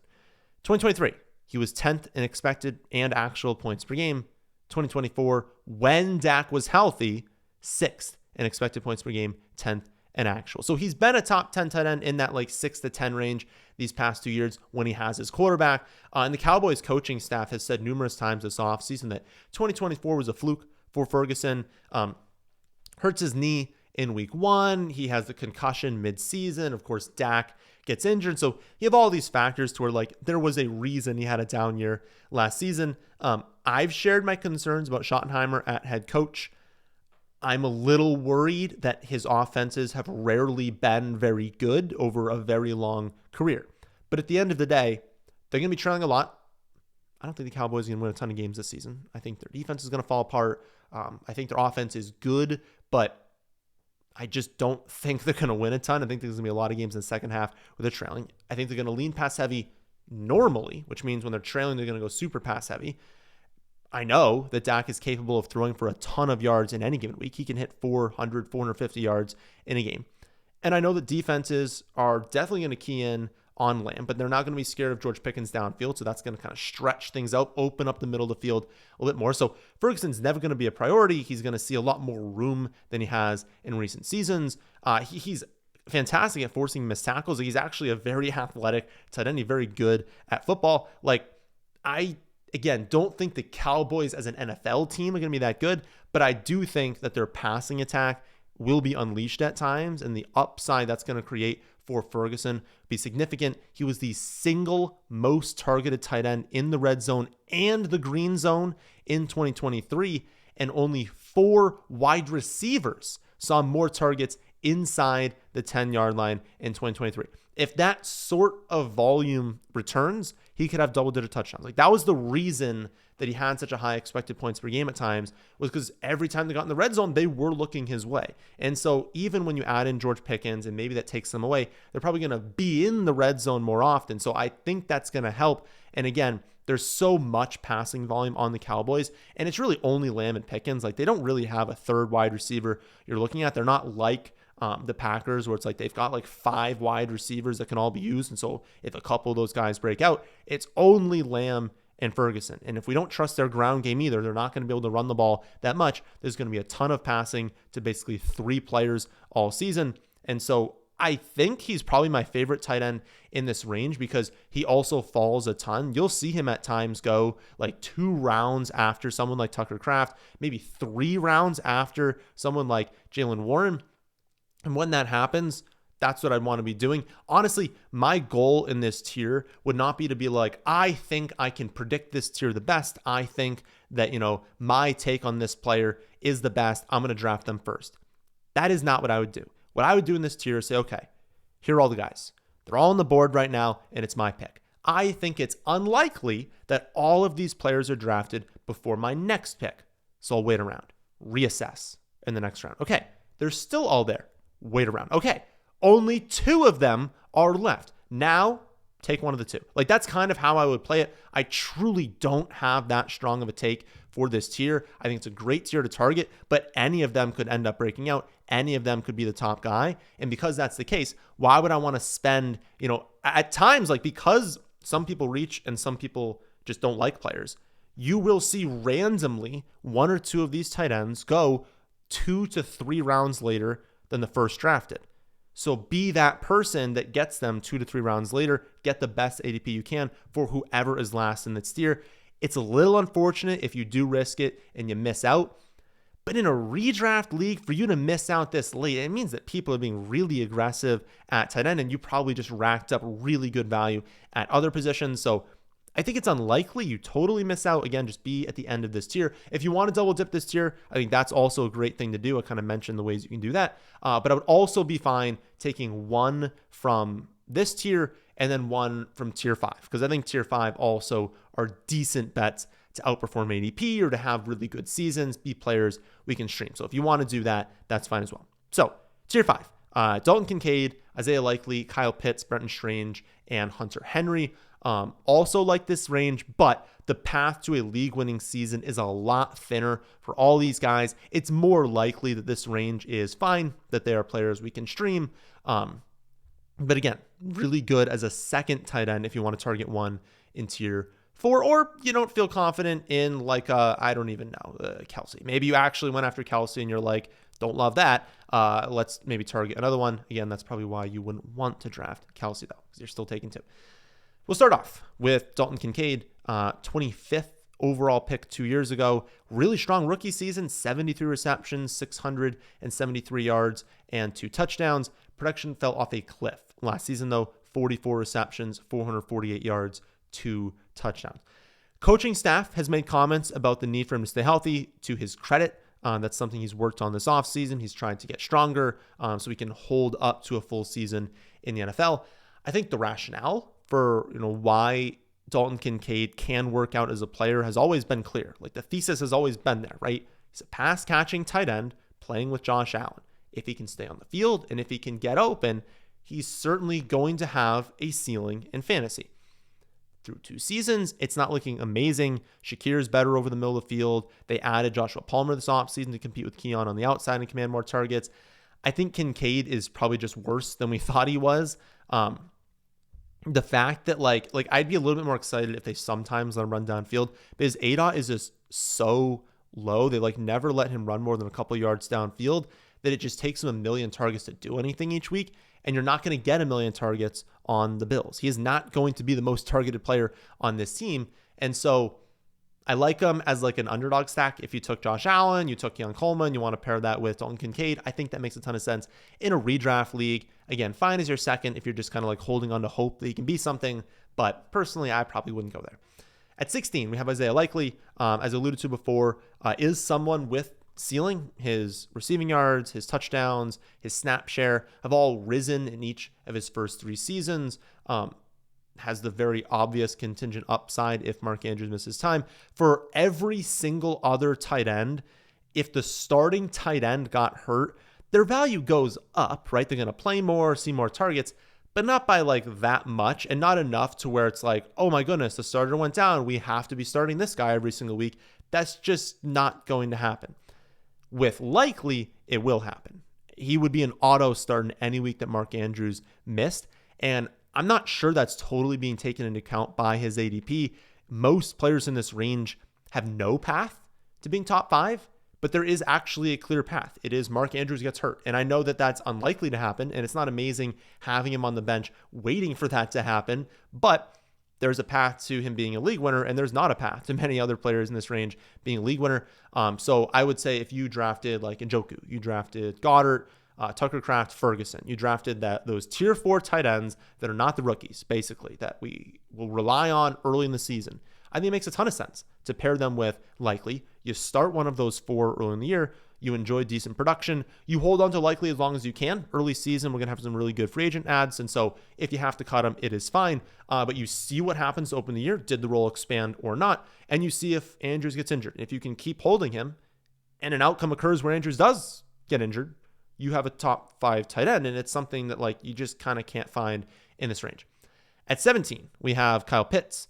2023, he was 10th in expected and actual points per game. 2024, when Dak was healthy, 6th in expected points per game, 10th in actual. So he's been a top 10 tight end in that 6 to 10 range these past 2 years when he has his quarterback. And the Cowboys coaching staff has said numerous times this offseason that 2024 was a fluke for Ferguson. Hurts his knee in week 1. He has the concussion mid-season. Of course, Dak gets injured. So you have all these factors to where there was a reason he had a down year last season. I've shared my concerns about Schottenheimer at head coach. I'm a little worried that his offenses have rarely been very good over a very long career. But at the end of the day, they're going to be trailing a lot. I don't think the Cowboys are going to win a ton of games this season. I think their defense is going to fall apart. I think their offense is good, but I just don't think they're going to win a ton. I think there's going to be a lot of games in the second half where they're trailing. I think they're going to lean pass heavy normally, which means when they're trailing, they're going to go super pass heavy. I know that Dak is capable of throwing for a ton of yards in any given week. He can hit 400, 450 yards in a game. And I know that defenses are definitely going to key in on Lamb, but they're not going to be scared of George Pickens downfield. So that's going to kind of stretch things out, open up the middle of the field a little bit more. So Ferguson's never going to be a priority. He's going to see a lot more room than he has in recent seasons. He's fantastic at forcing missed tackles. He's actually a very athletic tight end. He's very good at football. Again, don't think the Cowboys as an NFL team are going to be that good, but I do think that their passing attack will be unleashed at times, and the upside that's going to create for Ferguson be significant. He was the single most targeted tight end in the red zone and the green zone in 2023, and only 4 wide receivers saw more targets inside the 10-yard line in 2023. If that sort of volume returns, he could have double-digit touchdowns. That was the reason that he had such a high expected points per game at times, was because every time they got in the red zone, they were looking his way. And so even when you add in George Pickens and maybe that takes them away, they're probably going to be in the red zone more often. So I think that's going to help. And again, there's so much passing volume on the Cowboys, and it's really only Lamb and Pickens. They don't really have a third wide receiver you're looking at. They're not like the Packers, where it's they've got 5 wide receivers that can all be used. And so if a couple of those guys break out, it's only Lamb and Ferguson. And if we don't trust their ground game either, they're not going to be able to run the ball that much. There's going to be a ton of passing to basically 3 players all season. And so I think he's probably my favorite tight end in this range because he also falls a ton. You'll see him at times go 2 rounds after someone like Tucker Kraft, maybe 3 rounds after someone like Jaylen Warren. And when that happens, that's what I'd want to be doing. Honestly, my goal in this tier would not be to be I think I can predict this tier the best. I think that, my take on this player is the best. I'm going to draft them first. That is not what I would do. What I would do in this tier is say, okay, here are all the guys. They're all on the board right now, and it's my pick. I think it's unlikely that all of these players are drafted before my next pick. So I'll wait around, reassess in the next round. Okay, they're still all there. Wait around. Okay, only 2 of them are left. Now, take one of the 2. That's kind of how I would play it. I truly don't have that strong of a take for this tier. I think it's a great tier to target, but any of them could end up breaking out. Any of them could be the top guy. And because that's the case, why would I want to spend, at times, because some people reach and some people just don't like players, you will see randomly 1 or 2 of these tight ends go 2 to 3 rounds later than the first drafted. So be that person that gets them 2 to 3 rounds later, get the best ADP you can for whoever is last in this tier. It's a little unfortunate if you do risk it and you miss out. But in a redraft league, for you to miss out this late, it means that people are being really aggressive at tight end, and you probably just racked up really good value at other positions. So I think it's unlikely you totally miss out. Again, just be at the end of this tier. If you want to double dip this tier, I think that's also a great thing to do. I kind of mentioned the ways you can do that. But I would also be fine taking one from this tier and then one from tier 5, because I think tier 5 also are decent bets to outperform ADP or to have really good seasons, be players we can stream. So if you want to do that, that's fine as well. So tier 5, Dalton Kincaid, Isaiah Likely, Kyle Pitts, Brenton Strange, and Hunter Henry. Also like this range, but the path to a league-winning season is a lot thinner for all these guys. It's more likely that this range is fine, that they are players we can stream. But again, really good as a second tight end if you want to target one in tier 4, or you don't feel confident in like, I don't even know, Kelce. Maybe you actually went after Kelce and you're like, don't love that. Let's maybe target another one. Again, that's probably why you wouldn't want to draft Kelce though, because you're still taking 2. We'll start off with Dalton Kincaid, 25th overall pick 2 years ago. Really strong rookie season, 73 receptions, 673 yards, and 2 touchdowns. Production fell off a cliff last season though, 44 receptions, 448 yards, 2 touchdowns. Coaching staff has made comments about the need for him to stay healthy. To his credit, that's something he's worked on this offseason. He's trying to get stronger so he can hold up to a full season in the NFL. I think the rationale for why Dalton Kincaid can work out as a player has always been clear. Like the thesis has always been there, right? He's a pass catching tight end playing with Josh Allen. If he can stay on the field and if he can get open, he's certainly going to have a ceiling in fantasy. Through 2 seasons, it's not looking amazing. Shakir's better over the middle of the field. They added Joshua Palmer this offseason to compete with Keon on the outside and command more targets. I think Kincaid is probably just worse than we thought he was. The fact that like I'd be a little bit more excited if they sometimes let him run downfield, because ADOT is just so low. They never let him run more than a couple yards downfield, that it just takes him a million targets to do anything each week. And you're not going to get a million targets on the Bills. He is not going to be the most targeted player on this team. And so I like him as an underdog stack. If you took Josh Allen, you took Keon Coleman, you want to pair that with Dalton Kincaid, I think that makes a ton of sense in a redraft league. Again, fine as your second if you're just kind of holding on to hope that he can be something. But personally, I probably wouldn't go there. At 16, we have Isaiah Likely, as alluded to before, is someone with ceiling. His receiving yards, his touchdowns, his snap share have all risen in each of his first 3 seasons. Has the very obvious contingent upside if Mark Andrews misses time. For every single other tight end, if the starting tight end got hurt, their value goes up, right? They're going to play more, see more targets, but not by that much, and not enough to where it's oh my goodness, the starter went down. We have to be starting this guy every single week. That's just not going to happen. With Likely, it will happen. He would be an auto start in any week that Mark Andrews missed. And I'm not sure that's totally being taken into account by his ADP. Most players in this range have no path to being top 5, but there is actually a clear path. It is Mark Andrews gets hurt. And I know that that's unlikely to happen. And it's not amazing having him on the bench waiting for that to happen. But there's a path to him being a league winner, and there's not a path to many other players in this range being a league winner. So I would say if you drafted Njoku, you drafted Goedert, Tucker Kraft, Ferguson, you drafted those tier 4 tight ends that are not the rookies, basically, that we will rely on early in the season. I think it makes a ton of sense to pair them with Likely. You start one of those 4 early in the year. You enjoy decent production. You hold on to Likely as long as you can. Early season, we're going to have some really good free agent ads. And so if you have to cut him, it is fine. But you see what happens to open the year. Did the role expand or not? And you see if Andrews gets injured. If you can keep holding him and an outcome occurs where Andrews does get injured, you have a top 5 tight end. And it's something that you just kind of can't find in this range. At 17, we have Kyle Pitts.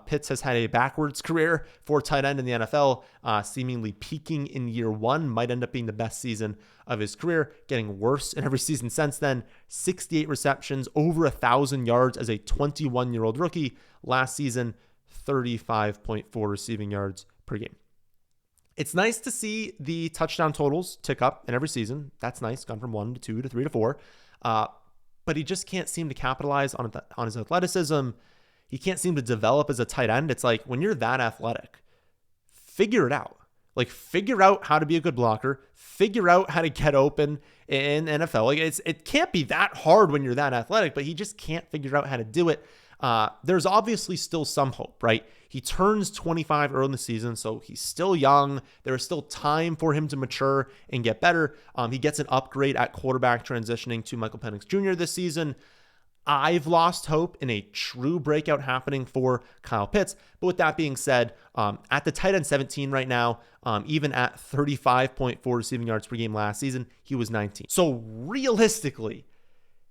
Pitts has had a backwards career for tight end in the NFL, seemingly peaking in year 1, might end up being the best season of his career, getting worse in every season since then. 68 receptions, over 1,000 yards as a 21-year-old rookie. Last season, 35.4 receiving yards per game. It's nice to see the touchdown totals tick up in every season. That's nice, gone from 1 to 2 to 3 to 4. But he just can't seem to capitalize on his athleticism. he can't seem to develop as a tight end. It's like, when you're that athletic, figure it out. Like, figure out how to be a good blocker, figure out how to get open in NFL. Like, it can't be that hard when you're that athletic, but he just can't figure out how to do it. There's obviously still some hope, right? He turns 25 early in the season, so he's still young. There is still time for him to mature and get better. He gets an upgrade at quarterback, transitioning to Michael Penix Jr. this season. I've lost hope in a true breakout happening for Kyle Pitts. But with that being said, at the tight end 17 right now, even at 35.4 receiving yards per game last season, he was 19. So realistically,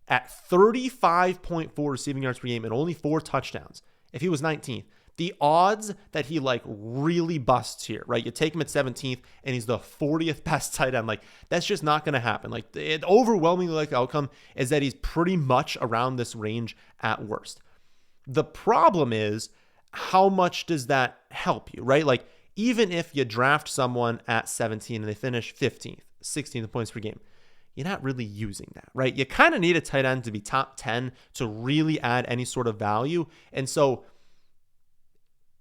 at 35.4 receiving yards per game and only 4 touchdowns, if he was 19th, the odds that he like really busts here, right? You take him at 17th and he's the 40th best tight end. Like, that's just not going to happen. Like, the overwhelmingly likely outcome is that he's pretty much around this range at worst. The problem is, how much does that help you, right? Like, even if you draft someone at 17 and they finish 15th, 16th points per game, you're not really using that, right? You kind of need a tight end to be top 10 to really add any sort of value. And so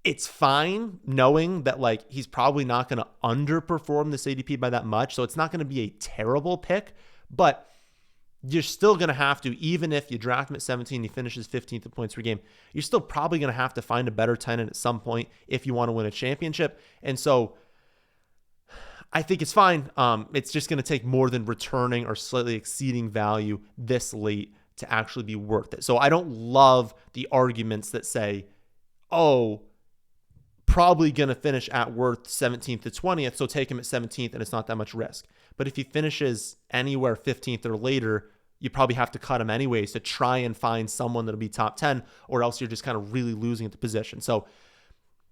it's fine knowing that like he's probably not going to underperform this ADP by that much. So it's not going to be a terrible pick, but you're still going to have to, even if you draft him at 17, he finishes 15th in points per game, you're still probably going to have to find a better tight end at some point if you want to win a championship. And so I think it's fine. It's just going to take more than returning or slightly exceeding value this late to actually be worth it. So I don't love the arguments that say, oh, probably going to finish at worth 17th to 20th, so take him at 17th and it's not that much risk. But if he finishes anywhere 15th or later, you probably have to cut him anyways to try and find someone that'll be top 10, or else you're just kind of really losing at the position. So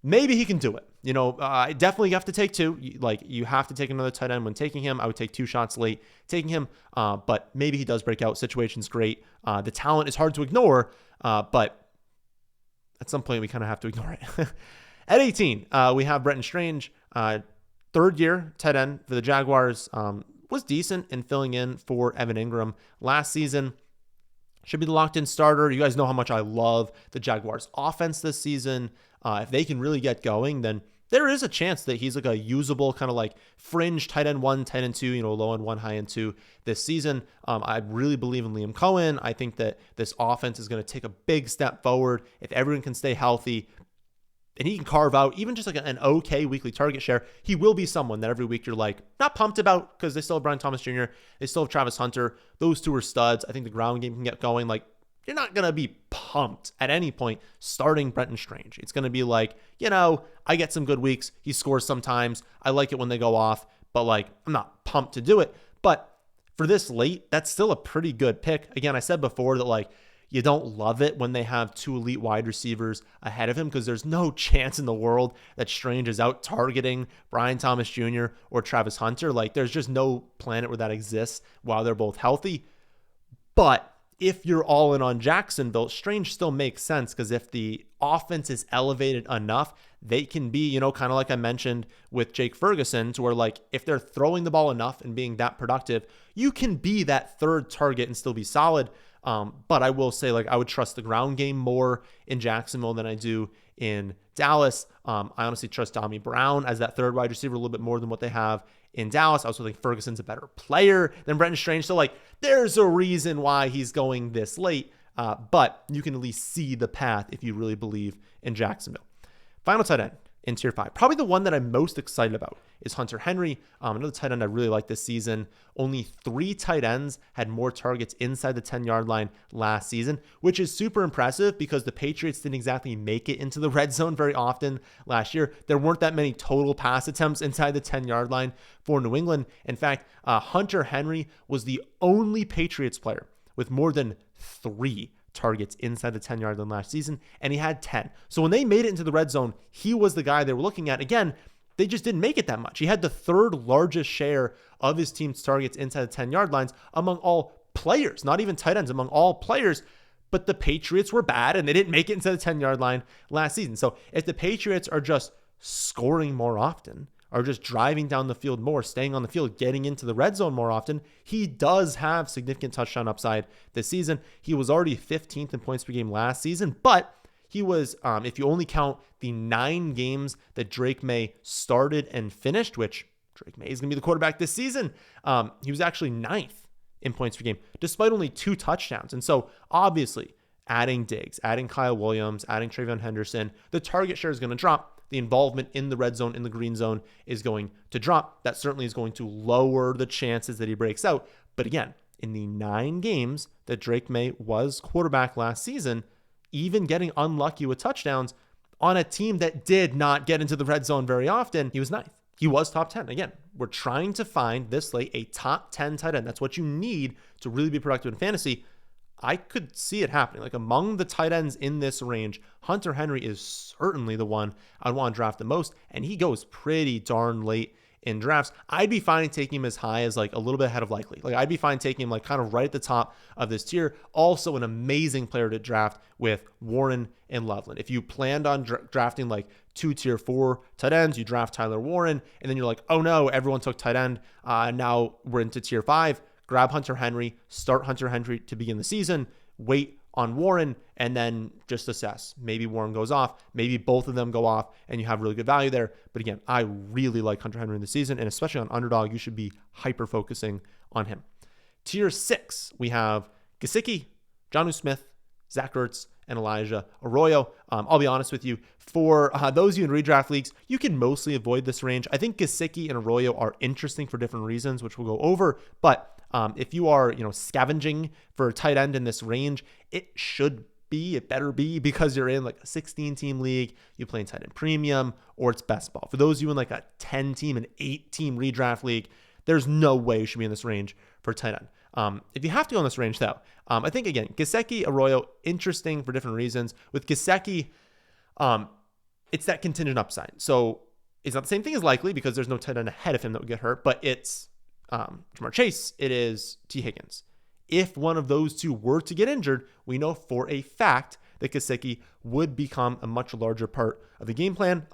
maybe he can do it. You know, definitely you have to take 2. You have to take another tight end when taking him. I would take 2 shots late taking him, but maybe he does break out. Situation's great. The talent is hard to ignore, but at some point we kind of have to ignore it. At 18, we have Brenton Strange, third-year tight end for the Jaguars. Was decent in filling in for Evan Engram last season. Should be the locked-in starter. You guys know how much I love the Jaguars' offense this season. If they can really get going, then there is a chance that he's like a usable kind of like fringe tight end 1, tight end 2, you know, low end 1, high end 2 this season. I really believe in Liam Cohen. I think that this offense is going to take a big step forward if everyone can stay healthy and he can carve out even just like an okay weekly target share. He will be someone that every week you're like not pumped about, because they still have Brian Thomas Jr., they still have Travis Hunter. Those 2 are studs. I think the ground game can get going. Like, you're not going to be pumped at any point starting Brenton Strange. It's going to be like, you know, I get some good weeks. He scores sometimes. I like it when they go off, but like, I'm not pumped to do it. But for this late, that's still a pretty good pick. Again, I said before that like, you don't love it when they have 2 elite wide receivers ahead of him, because there's no chance in the world that Strange is out targeting Brian Thomas Jr. or Travis Hunter. Like, there's just no planet where that exists while they're both healthy. But if you're all in on Jacksonville, Strange still makes sense, because if the offense is elevated enough, they can be, you know, kind of like I mentioned with Jake Ferguson, to where like if they're throwing the ball enough and being that productive, you can be that third target and still be solid. But I will say, like, I would trust the ground game more in Jacksonville than I do in Dallas. I honestly trust Dami Brown as that third wide receiver a little bit more than what they have in Dallas. I also think Ferguson's a better player than Brenton Strange. So like, there's a reason why he's going this late, but you can at least see the path if you really believe in Jacksonville. Final tight end in tier 5. Probably the one that I'm most excited about is Hunter Henry. Another tight end I really like this season. Only 3 tight ends had more targets inside the 10-yard line last season, which is super impressive because the Patriots didn't exactly make it into the red zone very often last year. There weren't that many total pass attempts inside the 10-yard line for New England. In fact, Hunter Henry was the only Patriots player with more than 3 targets inside the 10-yard line last season, and he had 10. So when they made it into the red zone, he was the guy they were looking at. Again, they just didn't make it that much. He had the 3rd largest share of his team's targets inside the 10-yard lines among all players, not even tight ends, among all players. But the Patriots were bad, and they didn't make it into the 10-yard line last season. So if the Patriots are just scoring more often, are just driving down the field more, staying on the field, getting into the red zone more often, he does have significant touchdown upside this season. He was already 15th in points per game last season, but He was, if you only count the 9 games that Drake May started and finished, which Drake May is going to be the quarterback this season, he was actually 9th in points per game, despite only 2 touchdowns. And so obviously adding Diggs, adding Kyle Williams, adding Travion Henderson, the target share is going to drop. The involvement in the red zone, in the green zone is going to drop. That certainly is going to lower the chances that he breaks out. But again, in the 9 games that Drake May was quarterback last season, even getting unlucky with touchdowns on a team that did not get into the red zone very often, he was 9th. He was top 10. Again, we're trying to find this late a top 10 tight end. That's what you need to really be productive in fantasy. I could see it happening. Like among the tight ends in this range, Hunter Henry is certainly the one I'd want to draft the most, and he goes pretty darn late in drafts. I'd be fine taking him as high as like a little bit ahead of likely. Like I'd be fine taking him like kind of right at the top of this tier. Also an amazing player to draft with Warren and Loveland. If you planned on drafting like 2 tier 4 tight ends, you draft Tyler Warren, and then you're like, oh no, everyone took tight end. Now we're into tier 5. Grab Hunter Henry, start Hunter Henry to begin the season, wait on Warren, and then just assess. Maybe Warren goes off, maybe both of them go off, and you have really good value there. But again, I really like Hunter Henry in the season, and especially on Underdog, you should be hyper-focusing on him. Tier 6, we have Gesicki, Jonnu Smith, Zach Ertz, and Elijah Arroyo. I'll be honest with you, for those of you in redraft leagues, you can mostly avoid this range. I think Gesicki and Arroyo are interesting for different reasons, which we'll go over, but if you are, scavenging for a tight end in this range, it better be because you're in like a 16-team league, you play in tight end premium, or it's best ball. For those of you in like a 10-team and 8-team redraft league, there's no way you should be in this range for tight end. If you have to go in this range though, I think again, Gesicki, Arroyo, interesting for different reasons. With Gesicki, it's that contingent upside. So it's not the same thing as likely because there's no tight end ahead of him that would get hurt, but it's Jamar Chase, it is T. Higgins. If one of those two were to get injured, we know for a fact that Gesicki would become a much larger part of the game plan.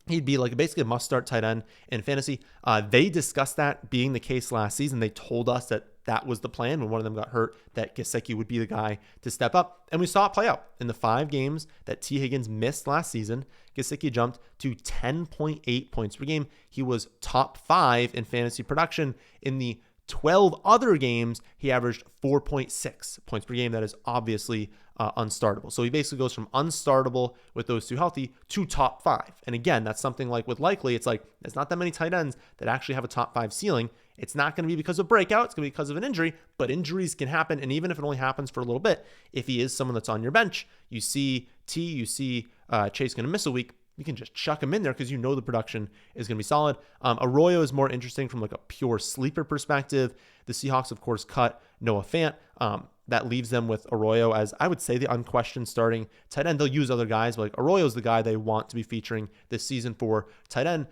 He'd be like basically a must-start tight end in fantasy. They discussed that being the case last season. They told us that that was the plan when one of them got hurt, that Gesicki would be the guy to step up. And we saw it play out. In the 5 games that T. Higgins missed last season, Gesicki jumped to 10.8 points per game. He was top 5 in fantasy production. In the 12 other games, he averaged 4.6 points per game. That is obviously unstartable. So he basically goes from unstartable with those 2 healthy to top 5. And again, that's something like with likely, it's like there's not that many tight ends that actually have a top 5 ceiling. It's not going to be because of breakout. It's going to be because of an injury, but injuries can happen. And even if it only happens for a little bit, if he is someone that's on your bench, you see Chase going to miss a week, you can just chuck him in there because you know the production is going to be solid. Arroyo is more interesting from like a pure sleeper perspective. The Seahawks, of course, cut Noah Fant. That leaves them with Arroyo as, I would say, the unquestioned starting tight end. They'll use other guys, but like Arroyo is the guy they want to be featuring this season for tight end.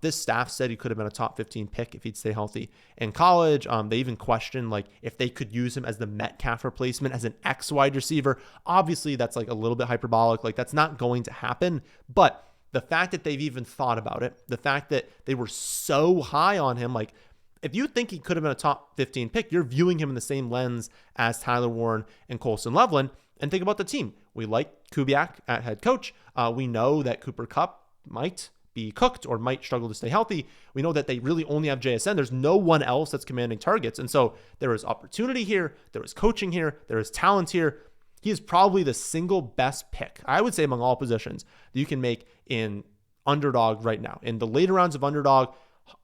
This staff said he could have been a top 15 pick if he'd stay healthy in college. They even questioned like if they could use him as the Metcalf replacement as an X wide receiver. Obviously, that's like a little bit hyperbolic. Like that's not going to happen. But the fact that they've even thought about it, the fact that they were so high on him, like if you think he could have been a top 15 pick, you're viewing him in the same lens as Tyler Warren and Colston Loveland. And think about the team. We like Kubiak at head coach. We know that Cooper Kupp might be cooked or might struggle to stay healthy. We know that they really only have JSN. There's no one else that's commanding targets. And so there is opportunity here. There is coaching here. There is talent here. He is probably the single best pick, I would say, among all positions that you can make in Underdog right now. In the later rounds of Underdog,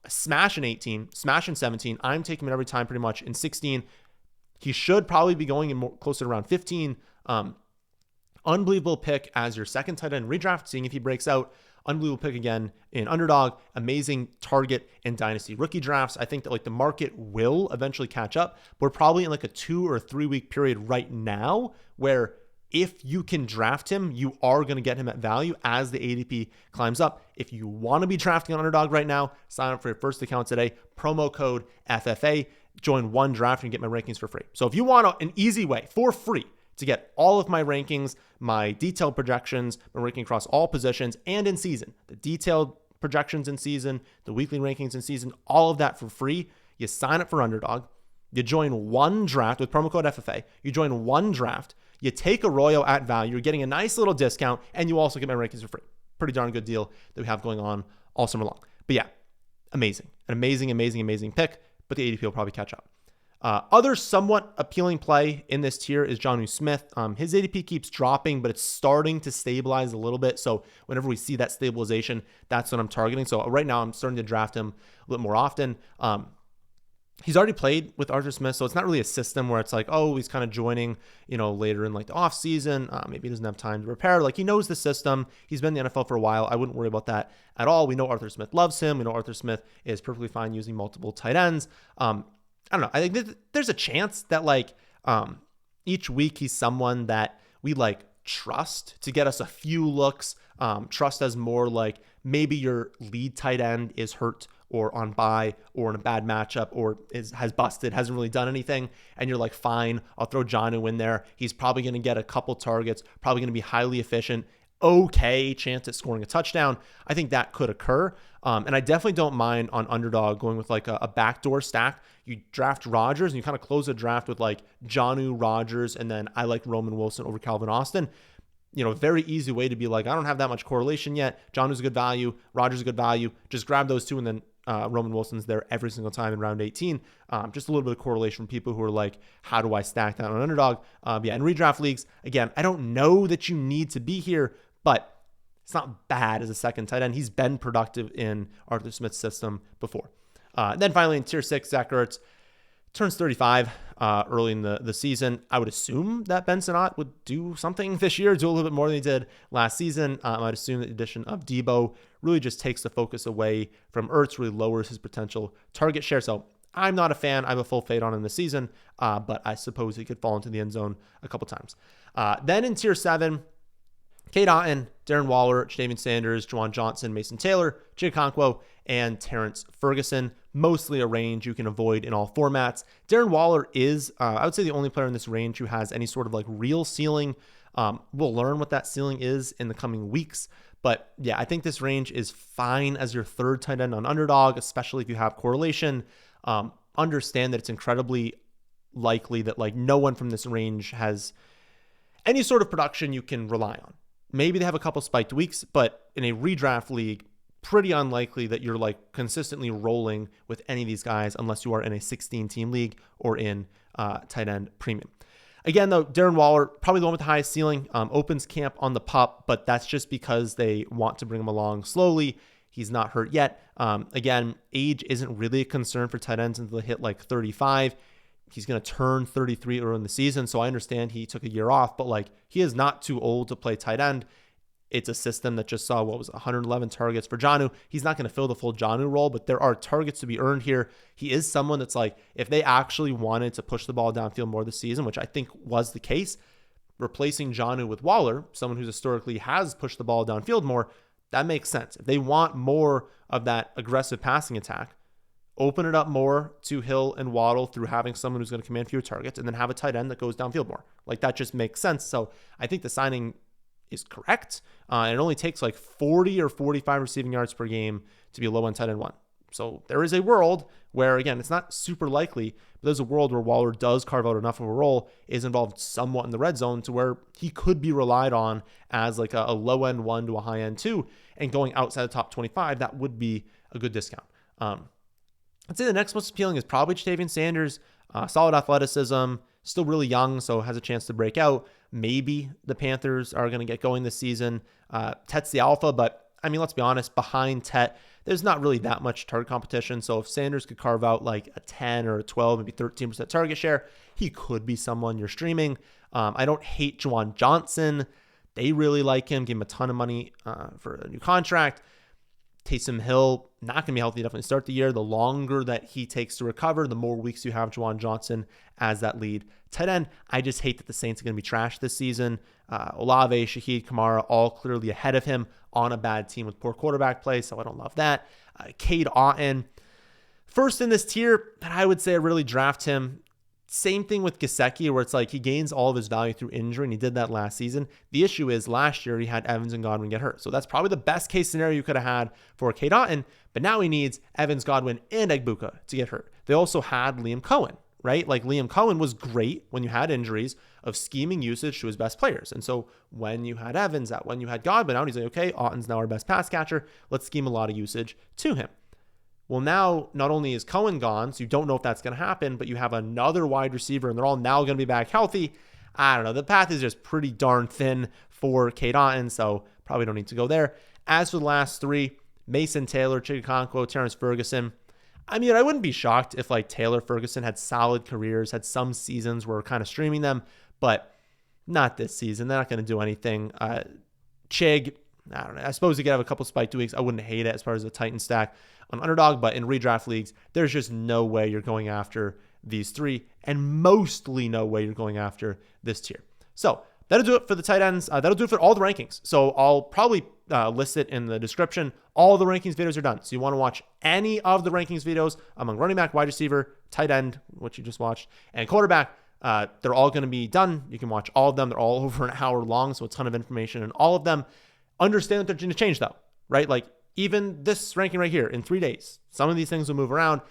smash in 18, smash in 17. I'm taking him every time pretty much. In 16, he should probably be going in more closer to around 15. Unbelievable pick as your second tight end redraft, seeing if he breaks out. Unbelievable pick again in Underdog. Amazing target in Dynasty rookie drafts. I think that like the market will eventually catch up. We're probably in like a 2 or 3 week period right now where if you can draft him, you are going to get him at value as the ADP climbs up. If you want to be drafting on Underdog right now, sign up for your first account today. Promo code FFA. Join one draft and get my rankings for free. So if you want an easy way for free to get all of my rankings, my detailed projections, my ranking across all positions and in season, the detailed projections in season, the weekly rankings in season, all of that for free, you sign up for Underdog. You join one draft with promo code FFA. You join one draft. You take Arroyo at value. You're getting a nice little discount, and you also get my rankings for free. Pretty darn good deal that we have going on all summer long. But yeah, amazing. An amazing pick, but the ADP will probably catch up. Other somewhat appealing play in this tier is Jonnu Smith. His ADP keeps dropping, but it's starting to stabilize a little bit. So whenever we see that stabilization, that's what I'm targeting. So right now I'm starting to draft him a little more often. He's already played with Arthur Smith, so it's not really a system where it's like, oh, he's kind of joining, later in like the off season. Maybe he doesn't have time to prepare. Like, he knows the system. He's been in the NFL for a while. I wouldn't worry about that at all. We know Arthur Smith loves him. We know Arthur Smith is perfectly fine using multiple tight ends. I don't know. I think there's a chance that each week he's someone that we trust to get us a few looks. Trust as more like maybe your lead tight end is hurt or on bye or in a bad matchup or has busted, hasn't really done anything. And you're like, fine, I'll throw Jonnu in there. He's probably going to get a couple targets, probably going to be highly efficient. Okay chance at scoring a touchdown. I think that could occur. And I definitely don't mind on Underdog going with a backdoor stack. You draft Rodgers and you kind of close a draft with Jonnu, Rodgers, and then I like Roman Wilson over Calvin Austin. Very easy way to be like, I don't have that much correlation yet. Jonnu's a good value. Rodgers is a good value. Just grab those two and then Roman Wilson's there every single time in round 18. Just a little bit of correlation from people who are like, how do I stack that on Underdog? In redraft leagues, again, I don't know that you need to be here, but it's not bad as a second tight end. He's been productive in Arthur Smith's system before. Then finally in tier 6, Zach Ertz turns 35 early in the season. I would assume that Ben Sinnott would do something this year, do a little bit more than he did last season. I'd assume that the addition of Debo really just takes the focus away from Ertz, really lowers his potential target share. So I'm not a fan. I have a full fade on him this season, but I suppose he could fall into the end zone a couple times. Then in tier 7, Cade Otton, Darren Waller, Jadavian Sanders, Juwan Johnson, Mason Taylor, Jay Conquo, and Terrence Ferguson. Mostly a range you can avoid in all formats. Darren Waller is, I would say, the only player in this range who has any sort of real ceiling. We'll learn what that ceiling is in the coming weeks. But yeah, I think this range is fine as your third tight end on Underdog, especially if you have correlation. Understand that it's incredibly likely that no one from this range has any sort of production you can rely on. Maybe they have a couple spiked weeks, but in a redraft league, pretty unlikely that you're consistently rolling with any of these guys unless you are in a 16-team league or in tight end premium. Again, though, Darren Waller, probably the one with the highest ceiling, opens camp on the pup, but that's just because they want to bring him along slowly. He's not hurt yet. Again, age isn't really a concern for tight ends until they hit 35. He's going to turn 33 early in the season, so I understand he took a year off, but he is not too old to play tight end. It's a system that just saw 111 targets for Jonnu. He's not going to fill the full Jonnu role, but there are targets to be earned here. He is someone that's if they actually wanted to push the ball downfield more this season, which I think was the case, replacing Jonnu with Waller, someone who's historically has pushed the ball downfield more, that makes sense. If they want more of that aggressive passing attack, open it up more to Hill and Waddle through having someone who's going to command fewer targets and then have a tight end that goes downfield more. That just makes sense. So I think the signing is correct. It only takes 40 or 45 receiving yards per game to be a low end tight end one. So there is a world where, again, it's not super likely, but there's a world where Waller does carve out enough of a role, is involved somewhat in the red zone to where he could be relied on as a low end one to a high end two, and going outside the top 25, that would be a good discount. I'd say the next most appealing is probably Jadavian Sanders. Solid athleticism, still really young, so has a chance to break out. Maybe the Panthers are going to get going this season. Tet's the alpha, but let's be honest, behind Tet, there's not really that much target competition. So if Sanders could carve out a 10 or a 12, maybe 13% target share, he could be someone you're streaming. I don't hate Juwan Johnson. They really like him, give him a ton of money for a new contract. Taysom Hill, not going to be healthy, definitely start the year. The longer that he takes to recover, the more weeks you have Juwan Johnson as that lead tight end. I just hate that the Saints are going to be trashed this season. Olave, Shaheed, Kamara, all clearly ahead of him on a bad team with poor quarterback play, so I don't love that. Cade Otton, first in this tier, but I would say I really draft him. Same thing with Gesicki, where it's he gains all of his value through injury, and he did that last season. The issue is last year he had Evans and Godwin get hurt. So that's probably the best case scenario you could have had for Cade Otton, but now he needs Evans, Godwin, and Egbuka to get hurt. They also had Liam Cohen, right? Like Liam Cohen was great when you had injuries of scheming usage to his best players. And so when you had Evans out, when you had Godwin out, he's like, okay, Otton's now our best pass catcher. Let's scheme a lot of usage to him. Well, now not only is Cohen gone, so you don't know if that's going to happen, but you have another wide receiver and they're all now going to be back healthy. I don't know. The path is just pretty darn thin for Cade Otton, so probably don't need to go there. As for the last three, Mason Taylor, Chigakonkwo, Terrence Ferguson. I mean, I wouldn't be shocked if like Taylor, Ferguson had solid careers, had some seasons where we're kind of streaming them, but not this season. They're not going to do anything. Chig, I don't know. I suppose you could have a couple spiked weeks. I wouldn't hate it as far as the Titan stack on Underdog, but in redraft leagues, there's just no way you're going after these three, and mostly no way you're going after this tier. So that'll do it for the tight ends. That'll do it for all the rankings. So I'll probably list it in the description. All the rankings videos are done. So you want to watch any of the rankings videos among running back, wide receiver, tight end, which you just watched, and quarterback. They're all going to be done. You can watch all of them. They're all over an hour long, so a ton of information in all of them. Understand that they're going to change though, right? Like even this ranking right here in 3 days, some of these things will move around.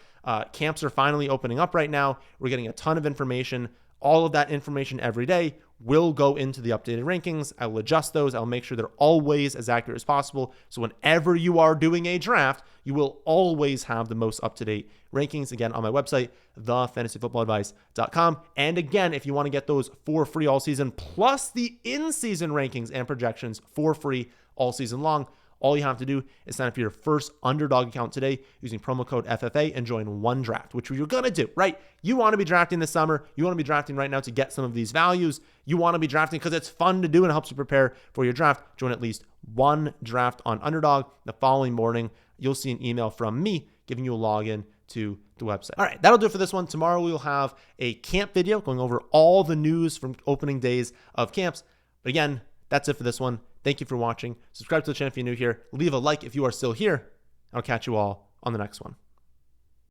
Camps are finally opening up right now. We're getting a ton of information. All of that information every day will go into the updated rankings. I will adjust those. I'll make sure they're always as accurate as possible. So whenever you are doing a draft, you will always have the most up-to-date rankings. Again, on my website, thefantasyfootballadvice.com. And again, if you want to get those for free all season, plus the in-season rankings and projections for free all season long, all you have to do is sign up for your first Underdog account today using promo code FFA and join one draft, which you're going to do, right? You want to be drafting this summer. You want to be drafting right now to get some of these values. You want to be drafting because it's fun to do and it helps you prepare for your draft. Join at least one draft on Underdog. The following morning, you'll see an email from me giving you a login to the website. All right, that'll do it for this one. Tomorrow we will have a camp video going over all the news from opening days of camps. But again, that's it for this one. Thank you for watching. Subscribe to the channel if you're new here. Leave a like if you are still here. I'll catch you all on the next one.